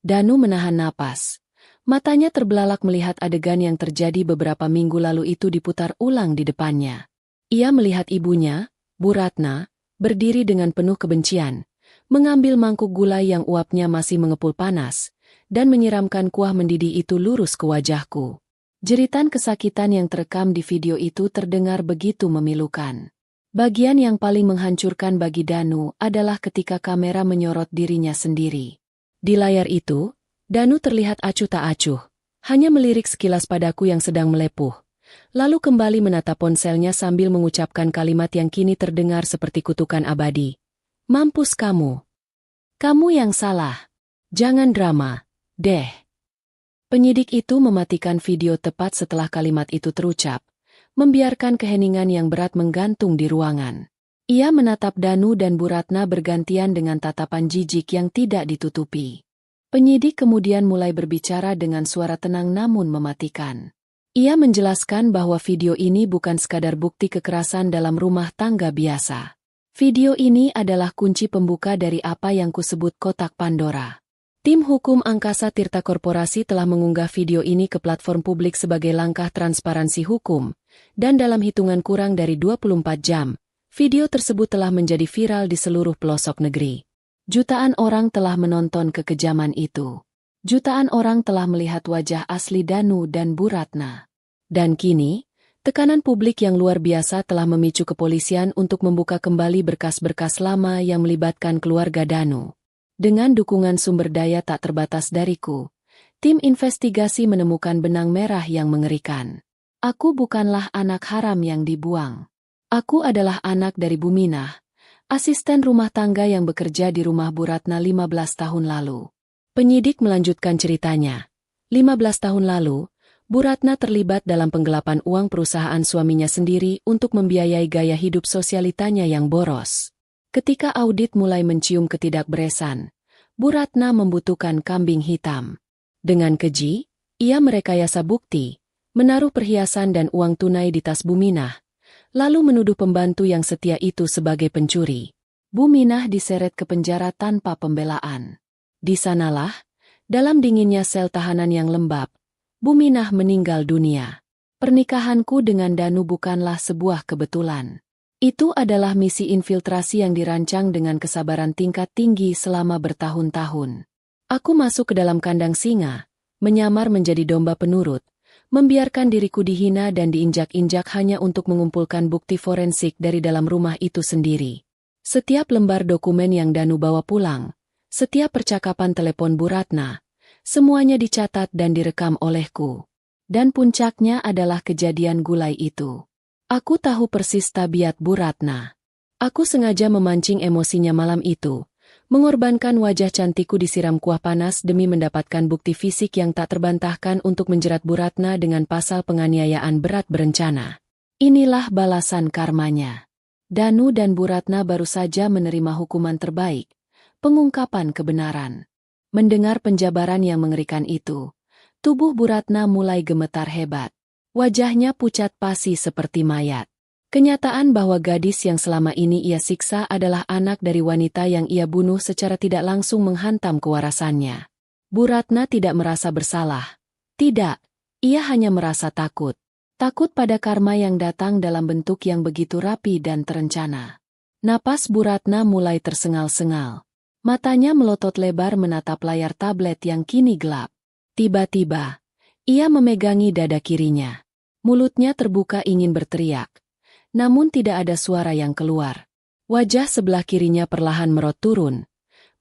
Danu menahan napas. Matanya terbelalak melihat adegan yang terjadi beberapa minggu lalu itu diputar ulang di depannya. Ia melihat ibunya, Bu Ratna, berdiri dengan penuh kebencian, mengambil mangkuk gulai yang uapnya masih mengepul panas, dan menyiramkan kuah mendidih itu lurus ke wajahku. Jeritan kesakitan yang terekam di video itu terdengar begitu memilukan. Bagian yang paling menghancurkan bagi Danu adalah ketika kamera menyorot dirinya sendiri. Di layar itu, Danu terlihat acuh tak acuh, hanya melirik sekilas padaku yang sedang melepuh. Lalu kembali menatap ponselnya sambil mengucapkan kalimat yang kini terdengar seperti kutukan abadi. Mampus kamu. Kamu yang salah. Jangan drama, deh. Penyidik itu mematikan video tepat setelah kalimat itu terucap, membiarkan keheningan yang berat menggantung di ruangan. Ia menatap Danu dan Bu Ratna bergantian dengan tatapan jijik yang tidak ditutupi. Penyidik kemudian mulai berbicara dengan suara tenang namun mematikan. Ia menjelaskan bahwa video ini bukan sekadar bukti kekerasan dalam rumah tangga biasa. Video ini adalah kunci pembuka dari apa yang kusebut kotak Pandora. Tim hukum Angkasa Tirta Korporasi telah mengunggah video ini ke platform publik sebagai langkah transparansi hukum, dan dalam hitungan kurang dari 24 jam, video tersebut telah menjadi viral di seluruh pelosok negeri. Jutaan orang telah menonton kekejaman itu. Jutaan orang telah melihat wajah asli Danu dan Bu Ratna. Dan kini, tekanan publik yang luar biasa telah memicu kepolisian untuk membuka kembali berkas-berkas lama yang melibatkan keluarga Danu. Dengan dukungan sumber daya tak terbatas dariku, tim investigasi menemukan benang merah yang mengerikan. Aku bukanlah anak haram yang dibuang. Aku adalah anak dari Bu Minah, asisten rumah tangga yang bekerja di rumah Bu Ratna 15 tahun lalu. Penyidik melanjutkan ceritanya. 15 tahun lalu, Bu Ratna terlibat dalam penggelapan uang perusahaan suaminya sendiri untuk membiayai gaya hidup sosialitanya yang boros. Ketika audit mulai mencium ketidakberesan, Bu Ratna membutuhkan kambing hitam. Dengan keji, ia merekayasa bukti, menaruh perhiasan dan uang tunai di tas Bu Minah, lalu menuduh pembantu yang setia itu sebagai pencuri. Bu Minah diseret ke penjara tanpa pembelaan. Di sanalah, dalam dinginnya sel tahanan yang lembab, Bu Minah meninggal dunia. Pernikahanku dengan Danu bukanlah sebuah kebetulan. Itu adalah misi infiltrasi yang dirancang dengan kesabaran tingkat tinggi selama bertahun-tahun. Aku masuk ke dalam kandang singa, menyamar menjadi domba penurut, membiarkan diriku dihina dan diinjak-injak hanya untuk mengumpulkan bukti forensik dari dalam rumah itu sendiri. Setiap lembar dokumen yang Danu bawa pulang, setiap percakapan telepon Bu Ratna, semuanya dicatat dan direkam olehku. Dan puncaknya adalah kejadian gulai itu. Aku tahu persis tabiat Bu Ratna. Aku sengaja memancing emosinya malam itu, mengorbankan wajah cantikku disiram kuah panas demi mendapatkan bukti fisik yang tak terbantahkan untuk menjerat Bu Ratna dengan pasal penganiayaan berat berencana. Inilah balasan karmanya. Danu dan Bu Ratna baru saja menerima hukuman terbaik, pengungkapan kebenaran. Mendengar penjabaran yang mengerikan itu, tubuh Bu Ratna mulai gemetar hebat. Wajahnya pucat pasi seperti mayat. Kenyataan bahwa gadis yang selama ini ia siksa adalah anak dari wanita yang ia bunuh secara tidak langsung menghantam kewarasannya. Bu Ratna tidak merasa bersalah. Tidak, ia hanya merasa takut. Takut pada karma yang datang dalam bentuk yang begitu rapi dan terencana. Napas Bu Ratna mulai tersengal-sengal. Matanya melotot lebar menatap layar tablet yang kini gelap. Tiba-tiba, ia memegangi dada kirinya. Mulutnya terbuka ingin berteriak. Namun tidak ada suara yang keluar. Wajah sebelah kirinya perlahan merot turun.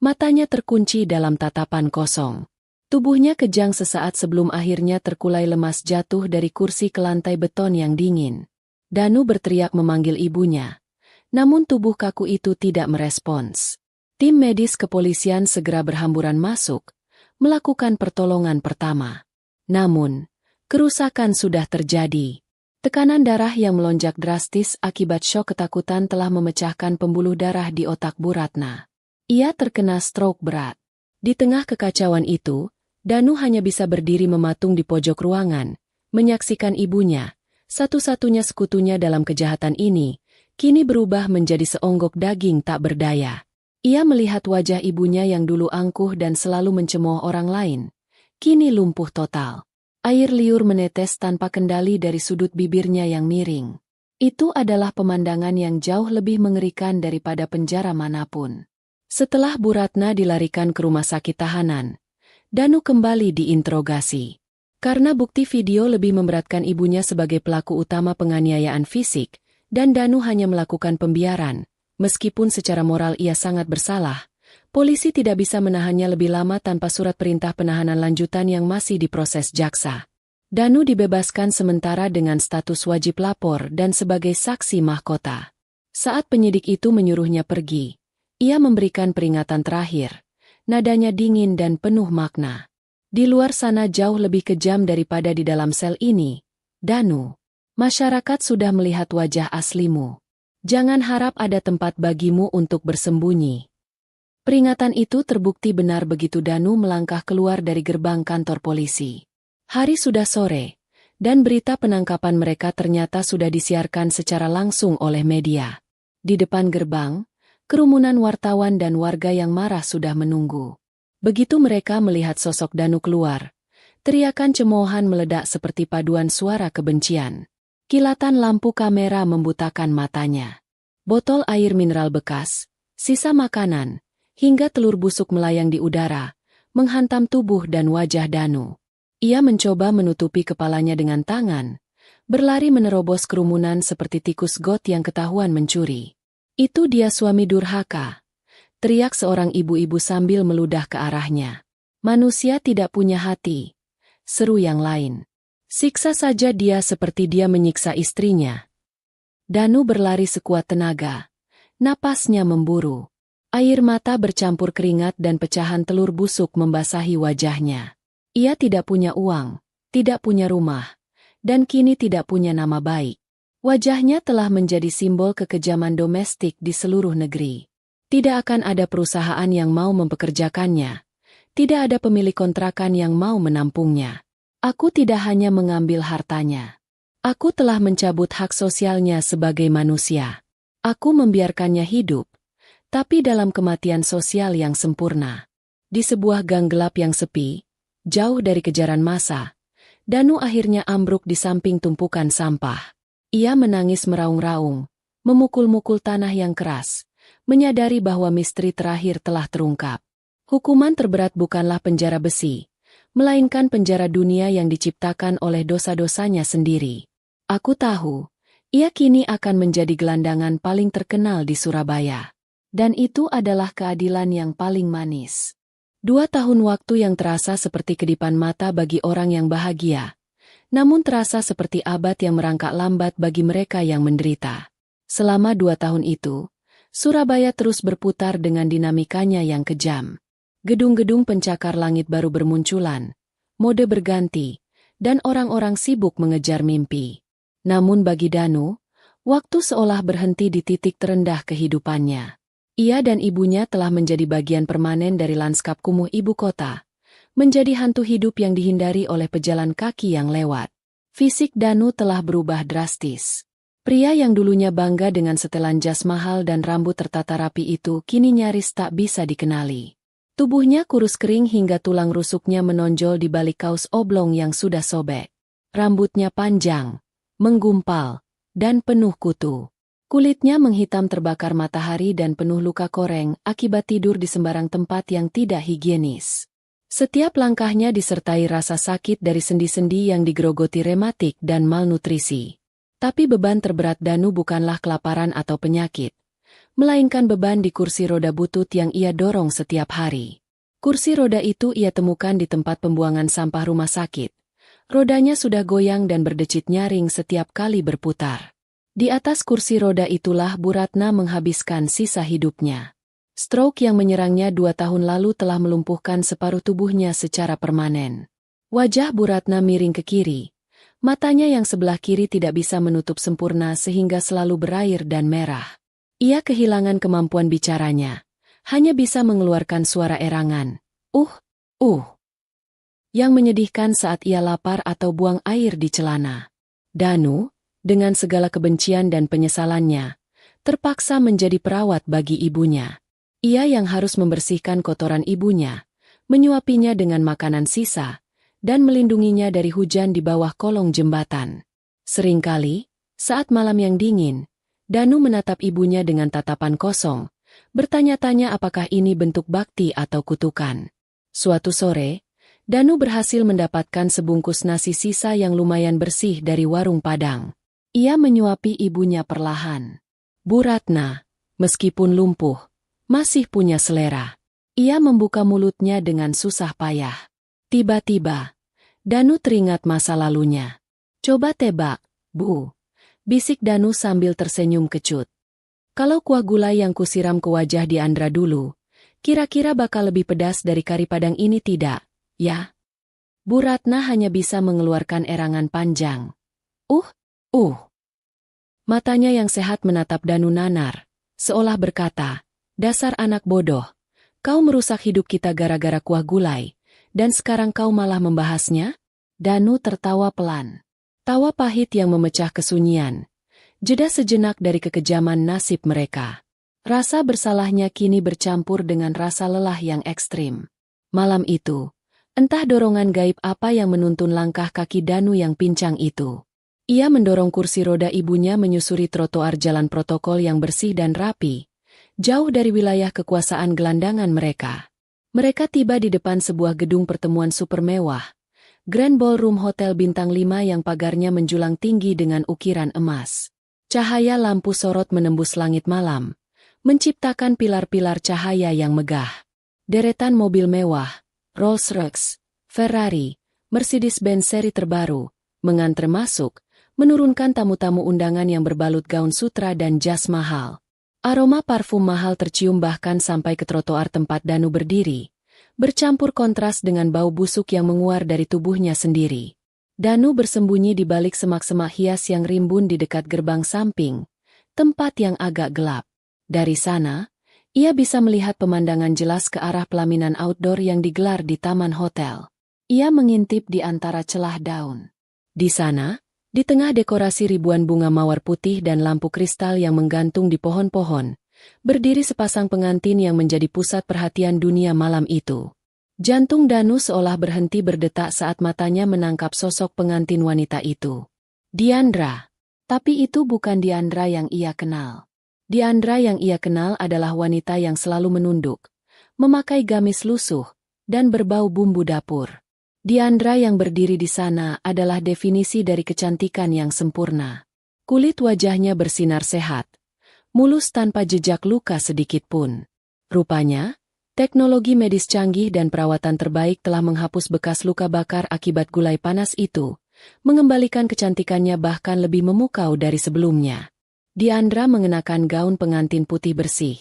Matanya terkunci dalam tatapan kosong. Tubuhnya kejang sesaat sebelum akhirnya terkulai lemas jatuh dari kursi ke lantai beton yang dingin. Danu berteriak memanggil ibunya. Namun tubuh kaku itu tidak merespons. Tim medis kepolisian segera berhamburan masuk, melakukan pertolongan pertama. Namun, kerusakan sudah terjadi. Tekanan darah yang melonjak drastis akibat syok ketakutan telah memecahkan pembuluh darah di otak Bu Ratna. Ia terkena stroke berat. Di tengah kekacauan itu, Danu hanya bisa berdiri mematung di pojok ruangan, menyaksikan ibunya, satu-satunya sekutunya dalam kejahatan ini, kini berubah menjadi seonggok daging tak berdaya. Ia melihat wajah ibunya yang dulu angkuh dan selalu mencemooh orang lain, kini lumpuh total. Air liur menetes tanpa kendali dari sudut bibirnya yang miring. Itu adalah pemandangan yang jauh lebih mengerikan daripada penjara manapun. Setelah Bu Ratna dilarikan ke rumah sakit tahanan, Danu kembali diinterogasi. Karena bukti video lebih memberatkan ibunya sebagai pelaku utama penganiayaan fisik, dan Danu hanya melakukan pembiaran, meskipun secara moral ia sangat bersalah, polisi tidak bisa menahannya lebih lama tanpa surat perintah penahanan lanjutan yang masih diproses jaksa. Danu dibebaskan sementara dengan status wajib lapor dan sebagai saksi mahkota. Saat penyidik itu menyuruhnya pergi, ia memberikan peringatan terakhir. Nadanya dingin dan penuh makna. Di luar sana jauh lebih kejam daripada di dalam sel ini. Danu, masyarakat sudah melihat wajah aslimu. Jangan harap ada tempat bagimu untuk bersembunyi. Peringatan itu terbukti benar begitu Danu melangkah keluar dari gerbang kantor polisi. Hari sudah sore, dan berita penangkapan mereka ternyata sudah disiarkan secara langsung oleh media. Di depan gerbang, kerumunan wartawan dan warga yang marah sudah menunggu. Begitu mereka melihat sosok Danu keluar, teriakan cemoohan meledak seperti paduan suara kebencian. Kilatan lampu kamera membutakan matanya. Botol air mineral bekas, sisa makanan, hingga telur busuk melayang di udara, menghantam tubuh dan wajah Danu. Ia mencoba menutupi kepalanya dengan tangan, berlari menerobos kerumunan seperti tikus got yang ketahuan mencuri. Itu dia suami durhaka, teriak seorang ibu-ibu sambil meludah ke arahnya. Manusia tidak punya hati, seru yang lain. Siksa saja dia seperti dia menyiksa istrinya. Danu berlari sekuat tenaga, napasnya memburu. Air mata bercampur keringat dan pecahan telur busuk membasahi wajahnya. Ia tidak punya uang, tidak punya rumah, dan kini tidak punya nama baik. Wajahnya telah menjadi simbol kekejaman domestik di seluruh negeri. Tidak akan ada perusahaan yang mau mempekerjakannya. Tidak ada pemilik kontrakan yang mau menampungnya. Aku tidak hanya mengambil hartanya. Aku telah mencabut hak sosialnya sebagai manusia. Aku membiarkannya hidup, tapi dalam kematian sosial yang sempurna. Di sebuah gang gelap yang sepi, jauh dari kejaran massa, Danu akhirnya ambruk di samping tumpukan sampah. Ia menangis meraung-raung, memukul-mukul tanah yang keras, menyadari bahwa misteri terakhir telah terungkap. Hukuman terberat bukanlah penjara besi, melainkan penjara dunia yang diciptakan oleh dosa-dosanya sendiri. Aku tahu, ia kini akan menjadi gelandangan paling terkenal di Surabaya. Dan itu adalah keadilan yang paling manis. 2 tahun waktu yang terasa seperti kedipan mata bagi orang yang bahagia, namun terasa seperti abad yang merangkak lambat bagi mereka yang menderita. Selama 2 tahun itu, Surabaya terus berputar dengan dinamikanya yang kejam. Gedung-gedung pencakar langit baru bermunculan, mode berganti, dan orang-orang sibuk mengejar mimpi. Namun bagi Danu, waktu seolah berhenti di titik terendah kehidupannya. Ia dan ibunya telah menjadi bagian permanen dari lanskap kumuh ibu kota, menjadi hantu hidup yang dihindari oleh pejalan kaki yang lewat. Fisik Danu telah berubah drastis. Pria yang dulunya bangga dengan setelan jas mahal dan rambut tertata rapi itu kini nyaris tak bisa dikenali. Tubuhnya kurus kering hingga tulang rusuknya menonjol di balik kaos oblong yang sudah sobek. Rambutnya panjang, menggumpal, dan penuh kutu. Kulitnya menghitam terbakar matahari dan penuh luka koreng akibat tidur di sembarang tempat yang tidak higienis. Setiap langkahnya disertai rasa sakit dari sendi-sendi yang digerogoti rematik dan malnutrisi. Tapi beban terberat Danu bukanlah kelaparan atau penyakit, melainkan beban di kursi roda butut yang ia dorong setiap hari. Kursi roda itu ia temukan di tempat pembuangan sampah rumah sakit. Rodanya sudah goyang dan berdecit nyaring setiap kali berputar. Di atas kursi roda itulah Bu Ratna menghabiskan sisa hidupnya. Stroke yang menyerangnya 2 tahun lalu telah melumpuhkan separuh tubuhnya secara permanen. Wajah Bu Ratna miring ke kiri. Matanya yang sebelah kiri tidak bisa menutup sempurna sehingga selalu berair dan merah. Ia kehilangan kemampuan bicaranya. Hanya bisa mengeluarkan suara erangan. Yang menyedihkan saat ia lapar atau buang air di celana. Danu, dengan segala kebencian dan penyesalannya, terpaksa menjadi perawat bagi ibunya. Ia yang harus membersihkan kotoran ibunya, menyuapinya dengan makanan sisa, dan melindunginya dari hujan di bawah kolong jembatan. Seringkali, saat malam yang dingin, Danu menatap ibunya dengan tatapan kosong, bertanya-tanya apakah ini bentuk bakti atau kutukan. Suatu sore, Danu berhasil mendapatkan sebungkus nasi sisa yang lumayan bersih dari warung Padang. Ia menyuapi ibunya perlahan. Bu Ratna, meskipun lumpuh, masih punya selera. Ia membuka mulutnya dengan susah payah. Tiba-tiba, Danu teringat masa lalunya. Coba tebak, Bu, bisik Danu sambil tersenyum kecut. Kalau kuah gulai yang kusiram ke wajah di Andra dulu, kira-kira bakal lebih pedas dari kari Padang ini tidak, ya? Bu Ratna hanya bisa mengeluarkan erangan panjang. Matanya yang sehat menatap Danu nanar, seolah berkata, dasar anak bodoh, kau merusak hidup kita gara-gara kuah gulai, dan sekarang kau malah membahasnya? Danu tertawa pelan. Tawa pahit yang memecah kesunyian. Jeda sejenak dari kekejaman nasib mereka. Rasa bersalahnya kini bercampur dengan rasa lelah yang ekstrim. Malam itu, entah dorongan gaib apa yang menuntun langkah kaki Danu yang pincang itu. Ia mendorong kursi roda ibunya menyusuri trotoar jalan protokol yang bersih dan rapi, jauh dari wilayah kekuasaan gelandangan mereka. Mereka tiba di depan sebuah gedung pertemuan super mewah, Grand Ballroom Hotel Bintang 5 yang pagarnya menjulang tinggi dengan ukiran emas. Cahaya lampu sorot menembus langit malam, menciptakan pilar-pilar cahaya yang megah. Deretan mobil mewah, Rolls-Royce, Ferrari, Mercedes-Benz seri terbaru, mengantre masuk, menurunkan tamu-tamu undangan yang berbalut gaun sutra dan jas mahal. Aroma parfum mahal tercium bahkan sampai ke trotoar tempat Danu berdiri, bercampur kontras dengan bau busuk yang menguar dari tubuhnya sendiri. Danu bersembunyi di balik semak-semak hias yang rimbun di dekat gerbang samping, tempat yang agak gelap. Dari sana, ia bisa melihat pemandangan jelas ke arah pelaminan outdoor yang digelar di taman hotel. Ia mengintip di antara celah daun. Di sana, di tengah dekorasi ribuan bunga mawar putih dan lampu kristal yang menggantung di pohon-pohon, berdiri sepasang pengantin yang menjadi pusat perhatian dunia malam itu. Jantung Danu seolah berhenti berdetak saat matanya menangkap sosok pengantin wanita itu. Diandra. Tapi itu bukan Diandra yang ia kenal. Diandra yang ia kenal adalah wanita yang selalu menunduk, memakai gamis lusuh, dan berbau bumbu dapur. Diandra yang berdiri di sana adalah definisi dari kecantikan yang sempurna. Kulit wajahnya bersinar sehat, mulus tanpa jejak luka sedikit pun. Rupanya, teknologi medis canggih dan perawatan terbaik telah menghapus bekas luka bakar akibat gulai panas itu, mengembalikan kecantikannya bahkan lebih memukau dari sebelumnya. Diandra mengenakan gaun pengantin putih bersih,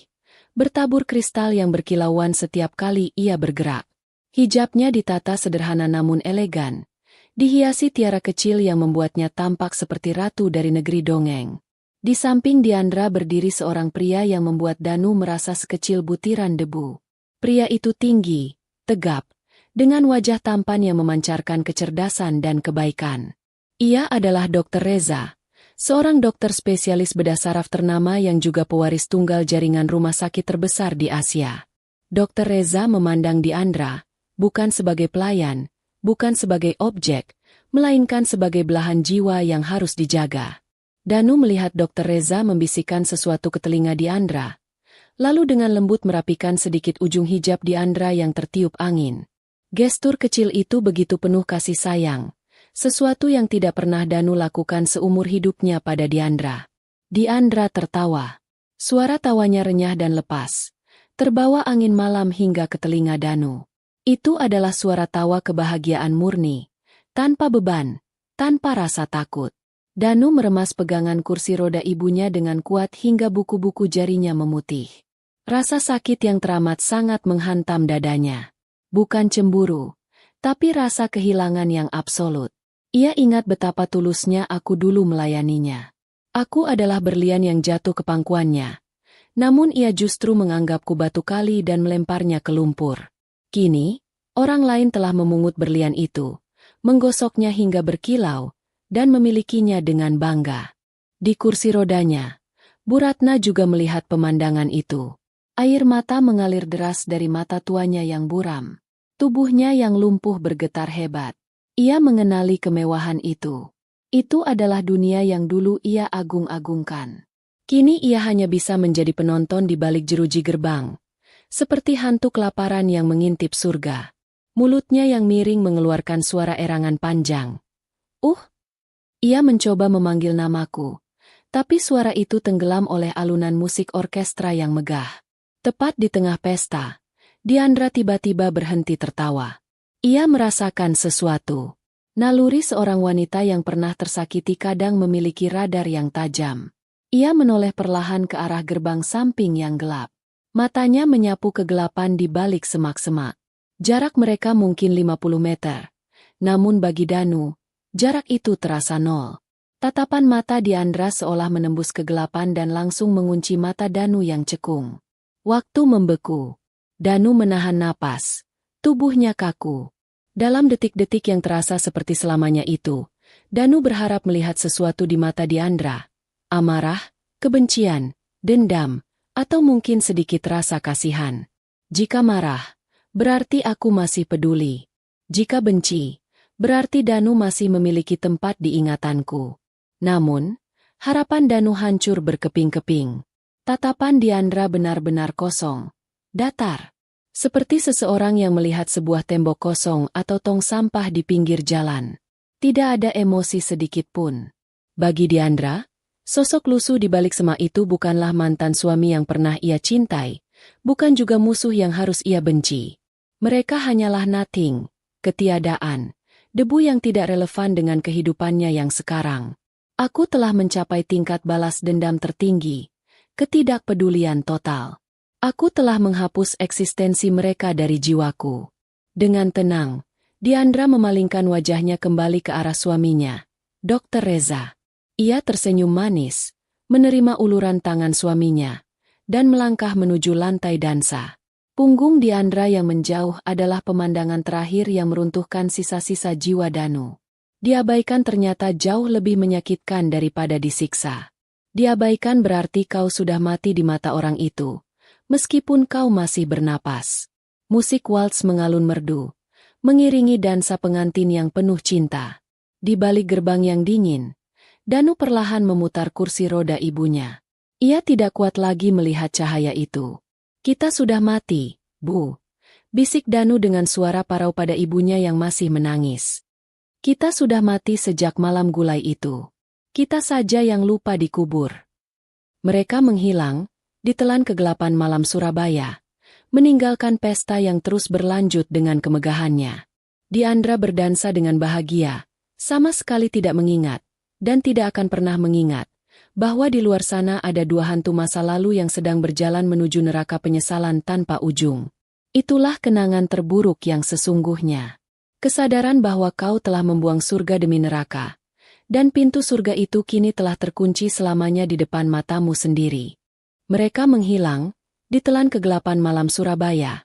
bertabur kristal yang berkilauan setiap kali ia bergerak. Hijabnya ditata sederhana namun elegan, dihiasi tiara kecil yang membuatnya tampak seperti ratu dari negeri dongeng. Di samping Diandra berdiri seorang pria yang membuat Danu merasa sekecil butiran debu. Pria itu tinggi, tegap, dengan wajah tampan yang memancarkan kecerdasan dan kebaikan. Ia adalah Dr. Reza, seorang dokter spesialis bedah saraf ternama yang juga pewaris tunggal jaringan rumah sakit terbesar di Asia. Dr. Reza memandang Diandra, bukan sebagai pelayan, bukan sebagai objek, melainkan sebagai belahan jiwa yang harus dijaga. Danu melihat Dr. Reza membisikkan sesuatu ke telinga Diandra, lalu dengan lembut merapikan sedikit ujung hijab Diandra yang tertiup angin. Gestur kecil itu begitu penuh kasih sayang, sesuatu yang tidak pernah Danu lakukan seumur hidupnya pada Diandra. Diandra tertawa. Suara tawanya renyah dan lepas, terbawa angin malam hingga ke telinga Danu. Itu adalah suara tawa kebahagiaan murni, tanpa beban, tanpa rasa takut. Danu meremas pegangan kursi roda ibunya dengan kuat hingga buku-buku jarinya memutih. Rasa sakit yang teramat sangat menghantam dadanya. Bukan cemburu, tapi rasa kehilangan yang absolut. Ia ingat betapa tulusnya aku dulu melayaninya. Aku adalah berlian yang jatuh ke pangkuannya. Namun ia justru menganggapku batu kali dan melemparnya ke lumpur. Kini, orang lain telah memungut berlian itu, menggosoknya hingga berkilau, dan memilikinya dengan bangga. Di kursi rodanya, Bu Ratna juga melihat pemandangan itu. Air mata mengalir deras dari mata tuanya yang buram. Tubuhnya yang lumpuh bergetar hebat. Ia mengenali kemewahan itu. Itu adalah dunia yang dulu ia agung-agungkan. Kini ia hanya bisa menjadi penonton di balik jeruji gerbang, seperti hantu kelaparan yang mengintip surga. Mulutnya yang miring mengeluarkan suara erangan panjang. Ia mencoba memanggil namaku, tapi suara itu tenggelam oleh alunan musik orkestra yang megah. Tepat di tengah pesta, Diandra tiba-tiba berhenti tertawa. Ia merasakan sesuatu. Naluri seorang wanita yang pernah tersakiti kadang memiliki radar yang tajam. Ia menoleh perlahan ke arah gerbang samping yang gelap. Matanya menyapu kegelapan di balik semak-semak. Jarak mereka mungkin 50 meter. Namun bagi Danu, jarak itu terasa nol. Tatapan mata Diandra seolah menembus kegelapan dan langsung mengunci mata Danu yang cekung. Waktu membeku. Danu menahan napas. Tubuhnya kaku. Dalam detik-detik yang terasa seperti selamanya itu, Danu berharap melihat sesuatu di mata Diandra. Amarah, kebencian, dendam, atau mungkin sedikit rasa kasihan. Jika marah, berarti aku masih peduli. Jika benci, berarti Danu masih memiliki tempat di ingatanku. Namun, harapan Danu hancur berkeping-keping. Tatapan Diandra benar-benar kosong, datar. Seperti seseorang yang melihat sebuah tembok kosong atau tong sampah di pinggir jalan. Tidak ada emosi sedikit pun. Bagi Diandra, sosok lusuh di balik semak itu bukanlah mantan suami yang pernah ia cintai, bukan juga musuh yang harus ia benci. Mereka hanyalah nothing, ketiadaan, debu yang tidak relevan dengan kehidupannya yang sekarang. Aku telah mencapai tingkat balas dendam tertinggi, ketidakpedulian total. Aku telah menghapus eksistensi mereka dari jiwaku. Dengan tenang, Diandra memalingkan wajahnya kembali ke arah suaminya, Dr. Reza. Ia tersenyum manis, menerima uluran tangan suaminya, dan melangkah menuju lantai dansa. Punggung Diandra yang menjauh adalah pemandangan terakhir yang meruntuhkan sisa-sisa jiwa Danu. Diabaikan ternyata jauh lebih menyakitkan daripada disiksa. Diabaikan berarti kau sudah mati di mata orang itu, meskipun kau masih bernapas. Musik waltz mengalun merdu, mengiringi dansa pengantin yang penuh cinta. Di balik gerbang yang dingin, Danu perlahan memutar kursi roda ibunya. Ia tidak kuat lagi melihat cahaya itu. Kita sudah mati, Bu. Bisik Danu dengan suara parau pada ibunya yang masih menangis. Kita sudah mati sejak malam gulai itu. Kita saja yang lupa dikubur. Mereka menghilang, ditelan kegelapan malam Surabaya, meninggalkan pesta yang terus berlanjut dengan kemegahannya. Diandra berdansa dengan bahagia, sama sekali tidak mengingat, dan tidak akan pernah mengingat, bahwa di luar sana ada dua hantu masa lalu yang sedang berjalan menuju neraka penyesalan tanpa ujung. Itulah kenangan terburuk yang sesungguhnya. Kesadaran bahwa kau telah membuang surga demi neraka, dan pintu surga itu kini telah terkunci selamanya di depan matamu sendiri. Mereka menghilang, ditelan kegelapan malam Surabaya.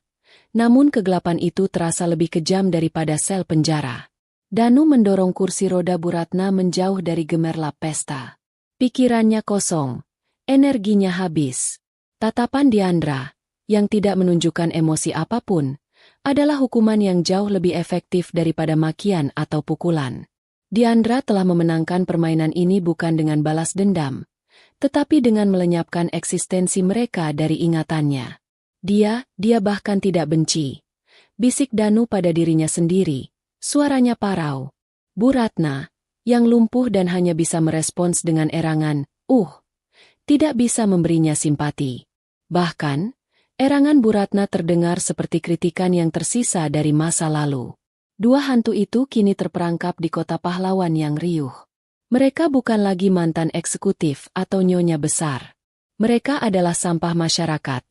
Namun kegelapan itu terasa lebih kejam daripada sel penjara. Danu mendorong kursi roda Bu Ratna menjauh dari gemerlap pesta. Pikirannya kosong, energinya habis. Tatapan Diandra, yang tidak menunjukkan emosi apapun, adalah hukuman yang jauh lebih efektif daripada makian atau pukulan. Diandra telah memenangkan permainan ini bukan dengan balas dendam, tetapi dengan melenyapkan eksistensi mereka dari ingatannya. Dia bahkan tidak benci. Bisik Danu pada dirinya sendiri, suaranya parau. Bu Ratna, yang lumpuh dan hanya bisa merespons dengan erangan, tidak bisa memberinya simpati. Bahkan, erangan Bu Ratna terdengar seperti kritikan yang tersisa dari masa lalu. Dua hantu itu kini terperangkap di kota pahlawan yang riuh. Mereka bukan lagi mantan eksekutif atau nyonya besar. Mereka adalah sampah masyarakat.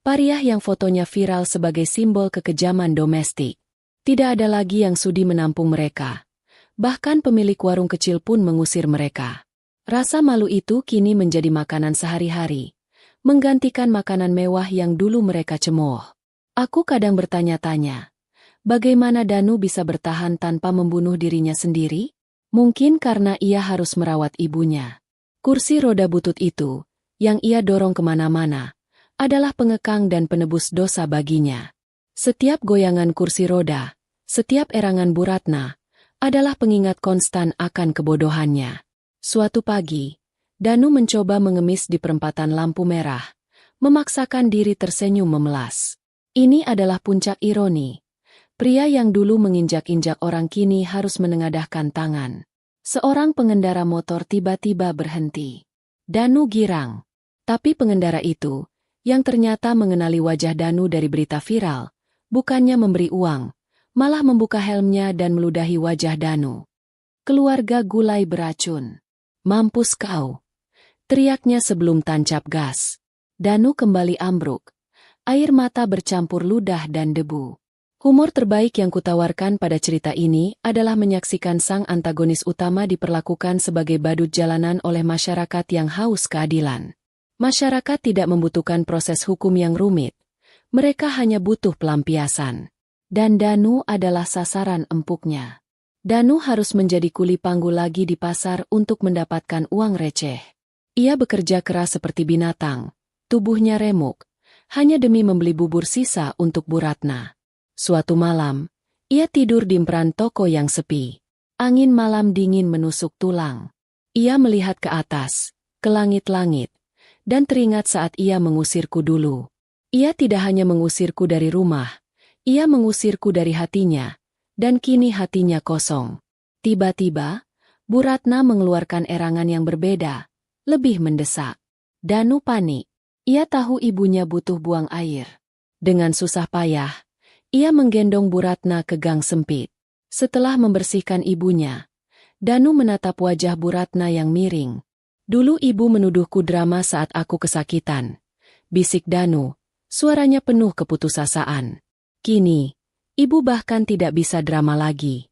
Pariah yang fotonya viral sebagai simbol kekejaman domestik. Tidak ada lagi yang sudi menampung mereka. Bahkan pemilik warung kecil pun mengusir mereka. Rasa malu itu kini menjadi makanan sehari-hari, menggantikan makanan mewah yang dulu mereka cemooh. Aku kadang bertanya-tanya, bagaimana Danu bisa bertahan tanpa membunuh dirinya sendiri? Mungkin karena ia harus merawat ibunya. Kursi roda butut itu, yang ia dorong kemana-mana, adalah pengekang dan penebus dosa baginya. Setiap goyangan kursi roda, setiap erangan Bu Ratna, adalah pengingat konstan akan kebodohannya. Suatu pagi, Danu mencoba mengemis di perempatan lampu merah, memaksakan diri tersenyum memelas. Ini adalah puncak ironi. Pria yang dulu menginjak-injak orang kini harus menengadahkan tangan. Seorang pengendara motor tiba-tiba berhenti. Danu girang. Tapi pengendara itu, yang ternyata mengenali wajah Danu dari berita viral, bukannya memberi uang, malah membuka helmnya dan meludahi wajah Danu. Keluarga gulai beracun. Mampus kau. Teriaknya sebelum tancap gas. Danu kembali ambruk. Air mata bercampur ludah dan debu. Humor terbaik yang kutawarkan pada cerita ini adalah menyaksikan sang antagonis utama diperlakukan sebagai badut jalanan oleh masyarakat yang haus keadilan. Masyarakat tidak membutuhkan proses hukum yang rumit. Mereka hanya butuh pelampiasan. Dan Danu adalah sasaran empuknya. Danu harus menjadi kuli panggul lagi di pasar untuk mendapatkan uang receh. Ia bekerja keras seperti binatang, tubuhnya remuk, hanya demi membeli bubur sisa untuk Bu Ratna. Suatu malam, ia tidur di emperan toko yang sepi. Angin malam dingin menusuk tulang. Ia melihat ke atas, ke langit-langit, dan teringat saat ia mengusirku dulu. Ia tidak hanya mengusirku dari rumah, ia mengusirku dari hatinya, dan kini hatinya kosong. Tiba-tiba, Bu Ratna mengeluarkan erangan yang berbeda, lebih mendesak. Danu panik. Ia tahu ibunya butuh buang air. Dengan susah payah, ia menggendong Bu Ratna ke gang sempit. Setelah membersihkan ibunya, Danu menatap wajah Bu Ratna yang miring. Dulu ibu menuduhku drama saat aku kesakitan. Bisik Danu, suaranya penuh keputusasaan. Kini, Ibu bahkan tidak bisa drama lagi.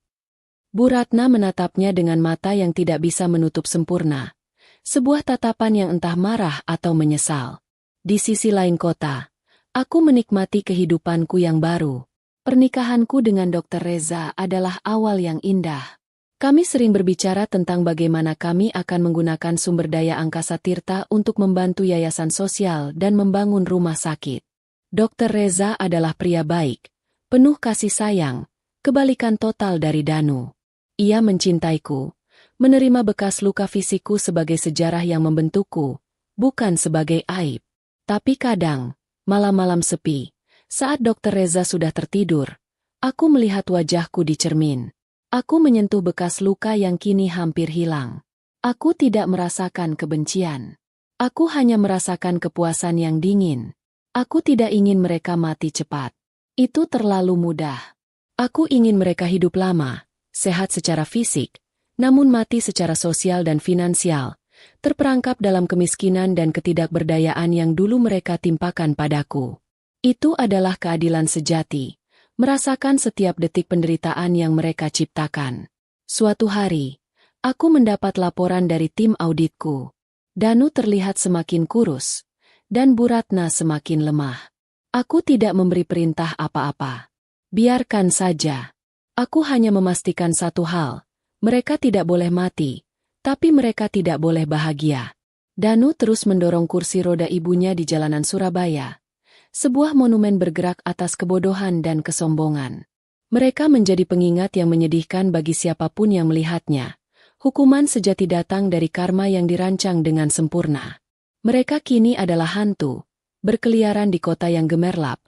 Bu Ratna menatapnya dengan mata yang tidak bisa menutup sempurna. Sebuah tatapan yang entah marah atau menyesal. Di sisi lain kota, aku menikmati kehidupanku yang baru. Pernikahanku dengan Dr. Reza adalah awal yang indah. Kami sering berbicara tentang bagaimana kami akan menggunakan sumber daya angkasa Tirta untuk membantu yayasan sosial dan membangun rumah sakit. Dr. Reza adalah pria baik, penuh kasih sayang, kebalikan total dari Danu. Ia mencintaiku, menerima bekas luka fisikku sebagai sejarah yang membentukku, bukan sebagai aib. Tapi kadang, malam-malam sepi, saat Dr. Reza sudah tertidur, aku melihat wajahku di cermin. Aku menyentuh bekas luka yang kini hampir hilang. Aku tidak merasakan kebencian. Aku hanya merasakan kepuasan yang dingin. Aku tidak ingin mereka mati cepat. Itu terlalu mudah. Aku ingin mereka hidup lama, sehat secara fisik, namun mati secara sosial dan finansial, terperangkap dalam kemiskinan dan ketidakberdayaan yang dulu mereka timpakan padaku. Itu adalah keadilan sejati, merasakan setiap detik penderitaan yang mereka ciptakan. Suatu hari, aku mendapat laporan dari tim auditku. Danu terlihat semakin kurus, dan Bu Ratna semakin lemah. Aku tidak memberi perintah apa-apa. Biarkan saja. Aku hanya memastikan satu hal. Mereka tidak boleh mati, tapi mereka tidak boleh bahagia. Danu terus mendorong kursi roda ibunya di jalanan Surabaya. Sebuah monumen bergerak atas kebodohan dan kesombongan. Mereka menjadi pengingat yang menyedihkan bagi siapapun yang melihatnya. Hukuman sejati datang dari karma yang dirancang dengan sempurna. Mereka kini adalah hantu, berkeliaran di kota yang gemerlap,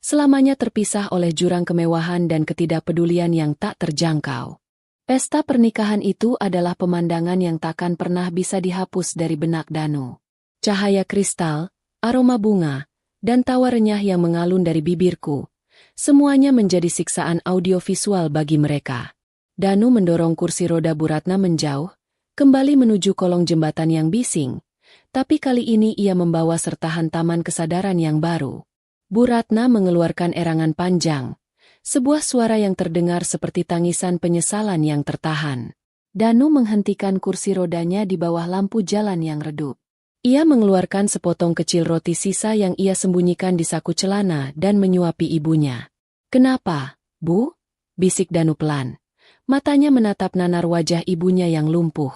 selamanya terpisah oleh jurang kemewahan dan ketidakpedulian yang tak terjangkau. Pesta pernikahan itu adalah pemandangan yang takkan pernah bisa dihapus dari benak Danu. Cahaya kristal, aroma bunga, dan tawa renyah yang mengalun dari bibirku, semuanya menjadi siksaan audiovisual bagi mereka. Danu mendorong kursi roda Bu Ratna menjauh, kembali menuju kolong jembatan yang bising, tapi kali ini ia membawa sertahan taman kesadaran yang baru. Bu Ratna mengeluarkan erangan panjang, sebuah suara yang terdengar seperti tangisan penyesalan yang tertahan. Danu menghentikan kursi rodanya di bawah lampu jalan yang redup. Ia mengeluarkan sepotong kecil roti sisa yang ia sembunyikan di saku celana dan menyuapi ibunya. "Kenapa, Bu?" bisik Danu pelan. Matanya menatap nanar wajah ibunya yang lumpuh.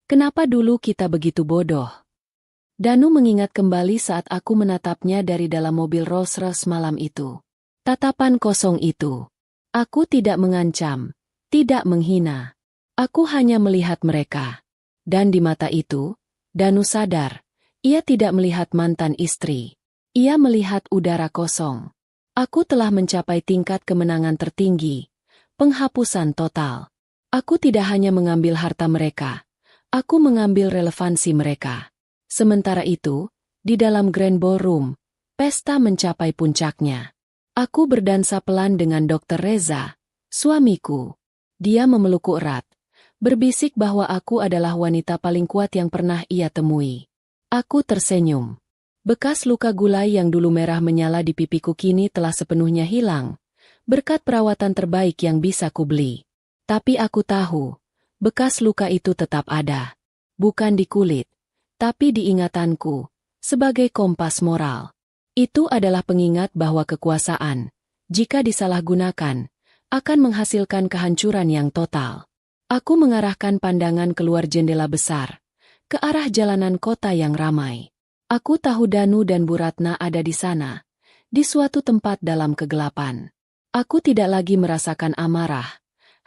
"Kenapa dulu kita begitu bodoh?" Danu mengingat kembali saat aku menatapnya dari dalam mobil Rolls-Royce malam itu. Tatapan kosong itu. Aku tidak mengancam, tidak menghina. Aku hanya melihat mereka. Dan di mata itu, Danu sadar, ia tidak melihat mantan istri. Ia melihat udara kosong. Aku telah mencapai tingkat kemenangan tertinggi, penghapusan total. Aku tidak hanya mengambil harta mereka, aku mengambil relevansi mereka. Sementara itu, di dalam Grand Ballroom, pesta mencapai puncaknya. Aku berdansa pelan dengan Dr. Reza, suamiku. Dia memelukku erat, berbisik bahwa aku adalah wanita paling kuat yang pernah ia temui. Aku tersenyum. Bekas luka gulai yang dulu merah menyala di pipiku kini telah sepenuhnya hilang, berkat perawatan terbaik yang bisa kubeli. Tapi aku tahu, bekas luka itu tetap ada. Bukan di kulit, tapi di ingatanku, sebagai kompas moral. Itu adalah pengingat bahwa kekuasaan, jika disalahgunakan, akan menghasilkan kehancuran yang total. Aku mengarahkan pandangan keluar jendela besar, ke arah jalanan kota yang ramai. Aku tahu Danu dan Bu Ratna ada di sana, di suatu tempat dalam kegelapan. Aku tidak lagi merasakan amarah,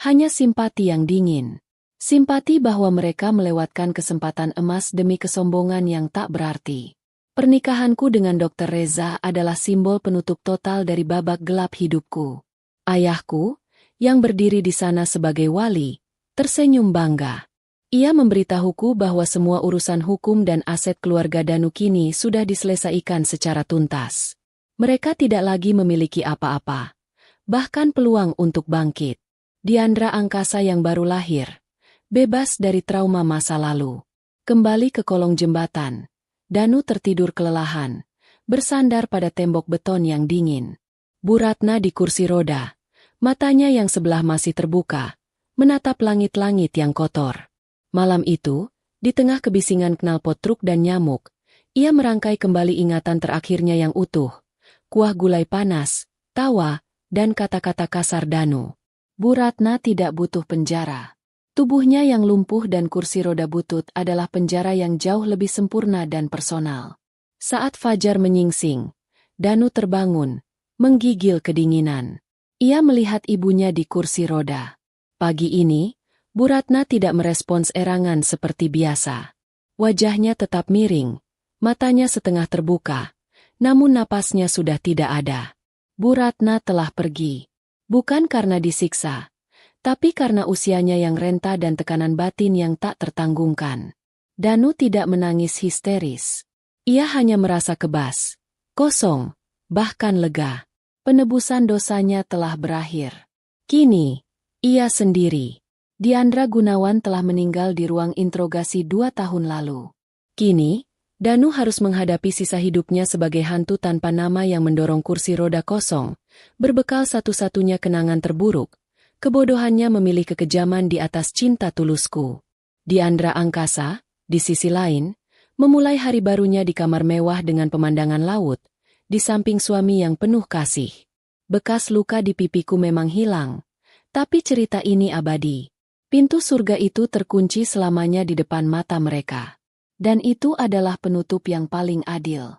hanya simpati yang dingin. Simpati bahwa mereka melewatkan kesempatan emas demi kesombongan yang tak berarti. Pernikahanku dengan Dr. Reza adalah simbol penutup total dari babak gelap hidupku. Ayahku, yang berdiri di sana sebagai wali, tersenyum bangga. Ia memberitahuku bahwa semua urusan hukum dan aset keluarga Danu kini sudah diselesaikan secara tuntas. Mereka tidak lagi memiliki apa-apa, bahkan peluang untuk bangkit. Diandra angkasa yang baru lahir, bebas dari trauma masa lalu. Kembali ke kolong jembatan. Danu tertidur kelelahan, bersandar pada tembok beton yang dingin. Bu Ratna di kursi roda, Matanya yang sebelah masih terbuka, menatap langit-langit yang kotor. Malam itu, di tengah kebisingan knalpot truk dan nyamuk, ia merangkai kembali ingatan terakhirnya yang utuh. Kuah gulai panas, tawa, dan kata-kata kasar Danu. Bu Ratna tidak butuh penjara. Tubuhnya yang lumpuh dan kursi roda butut adalah penjara yang jauh lebih sempurna dan personal. Saat fajar menyingsing, Danu terbangun, menggigil kedinginan. Ia melihat ibunya di kursi roda. Pagi ini, Bu Ratna tidak merespons erangan seperti biasa. Wajahnya tetap miring, matanya setengah terbuka, namun napasnya sudah tidak ada. Bu Ratna telah pergi. Bukan karena disiksa, tapi karena usianya yang renta dan tekanan batin yang tak tertanggungkan. Danu tidak menangis histeris. Ia hanya merasa kebas, kosong, bahkan lega. Penebusan dosanya telah berakhir. Kini, ia sendiri. Diandra Gunawan telah meninggal di ruang interogasi 2 tahun lalu. Kini, Danu harus menghadapi sisa hidupnya sebagai hantu tanpa nama yang mendorong kursi roda kosong, berbekal satu-satunya kenangan terburuk. Kebodohannya memilih kekejaman di atas cinta tulusku. Diandra Angkasa, di sisi lain, memulai hari barunya di kamar mewah dengan pemandangan laut, di samping suami yang penuh kasih. Bekas luka di pipiku memang hilang, tapi cerita ini abadi. Pintu surga itu terkunci selamanya di depan mata mereka. Dan itu adalah penutup yang paling adil.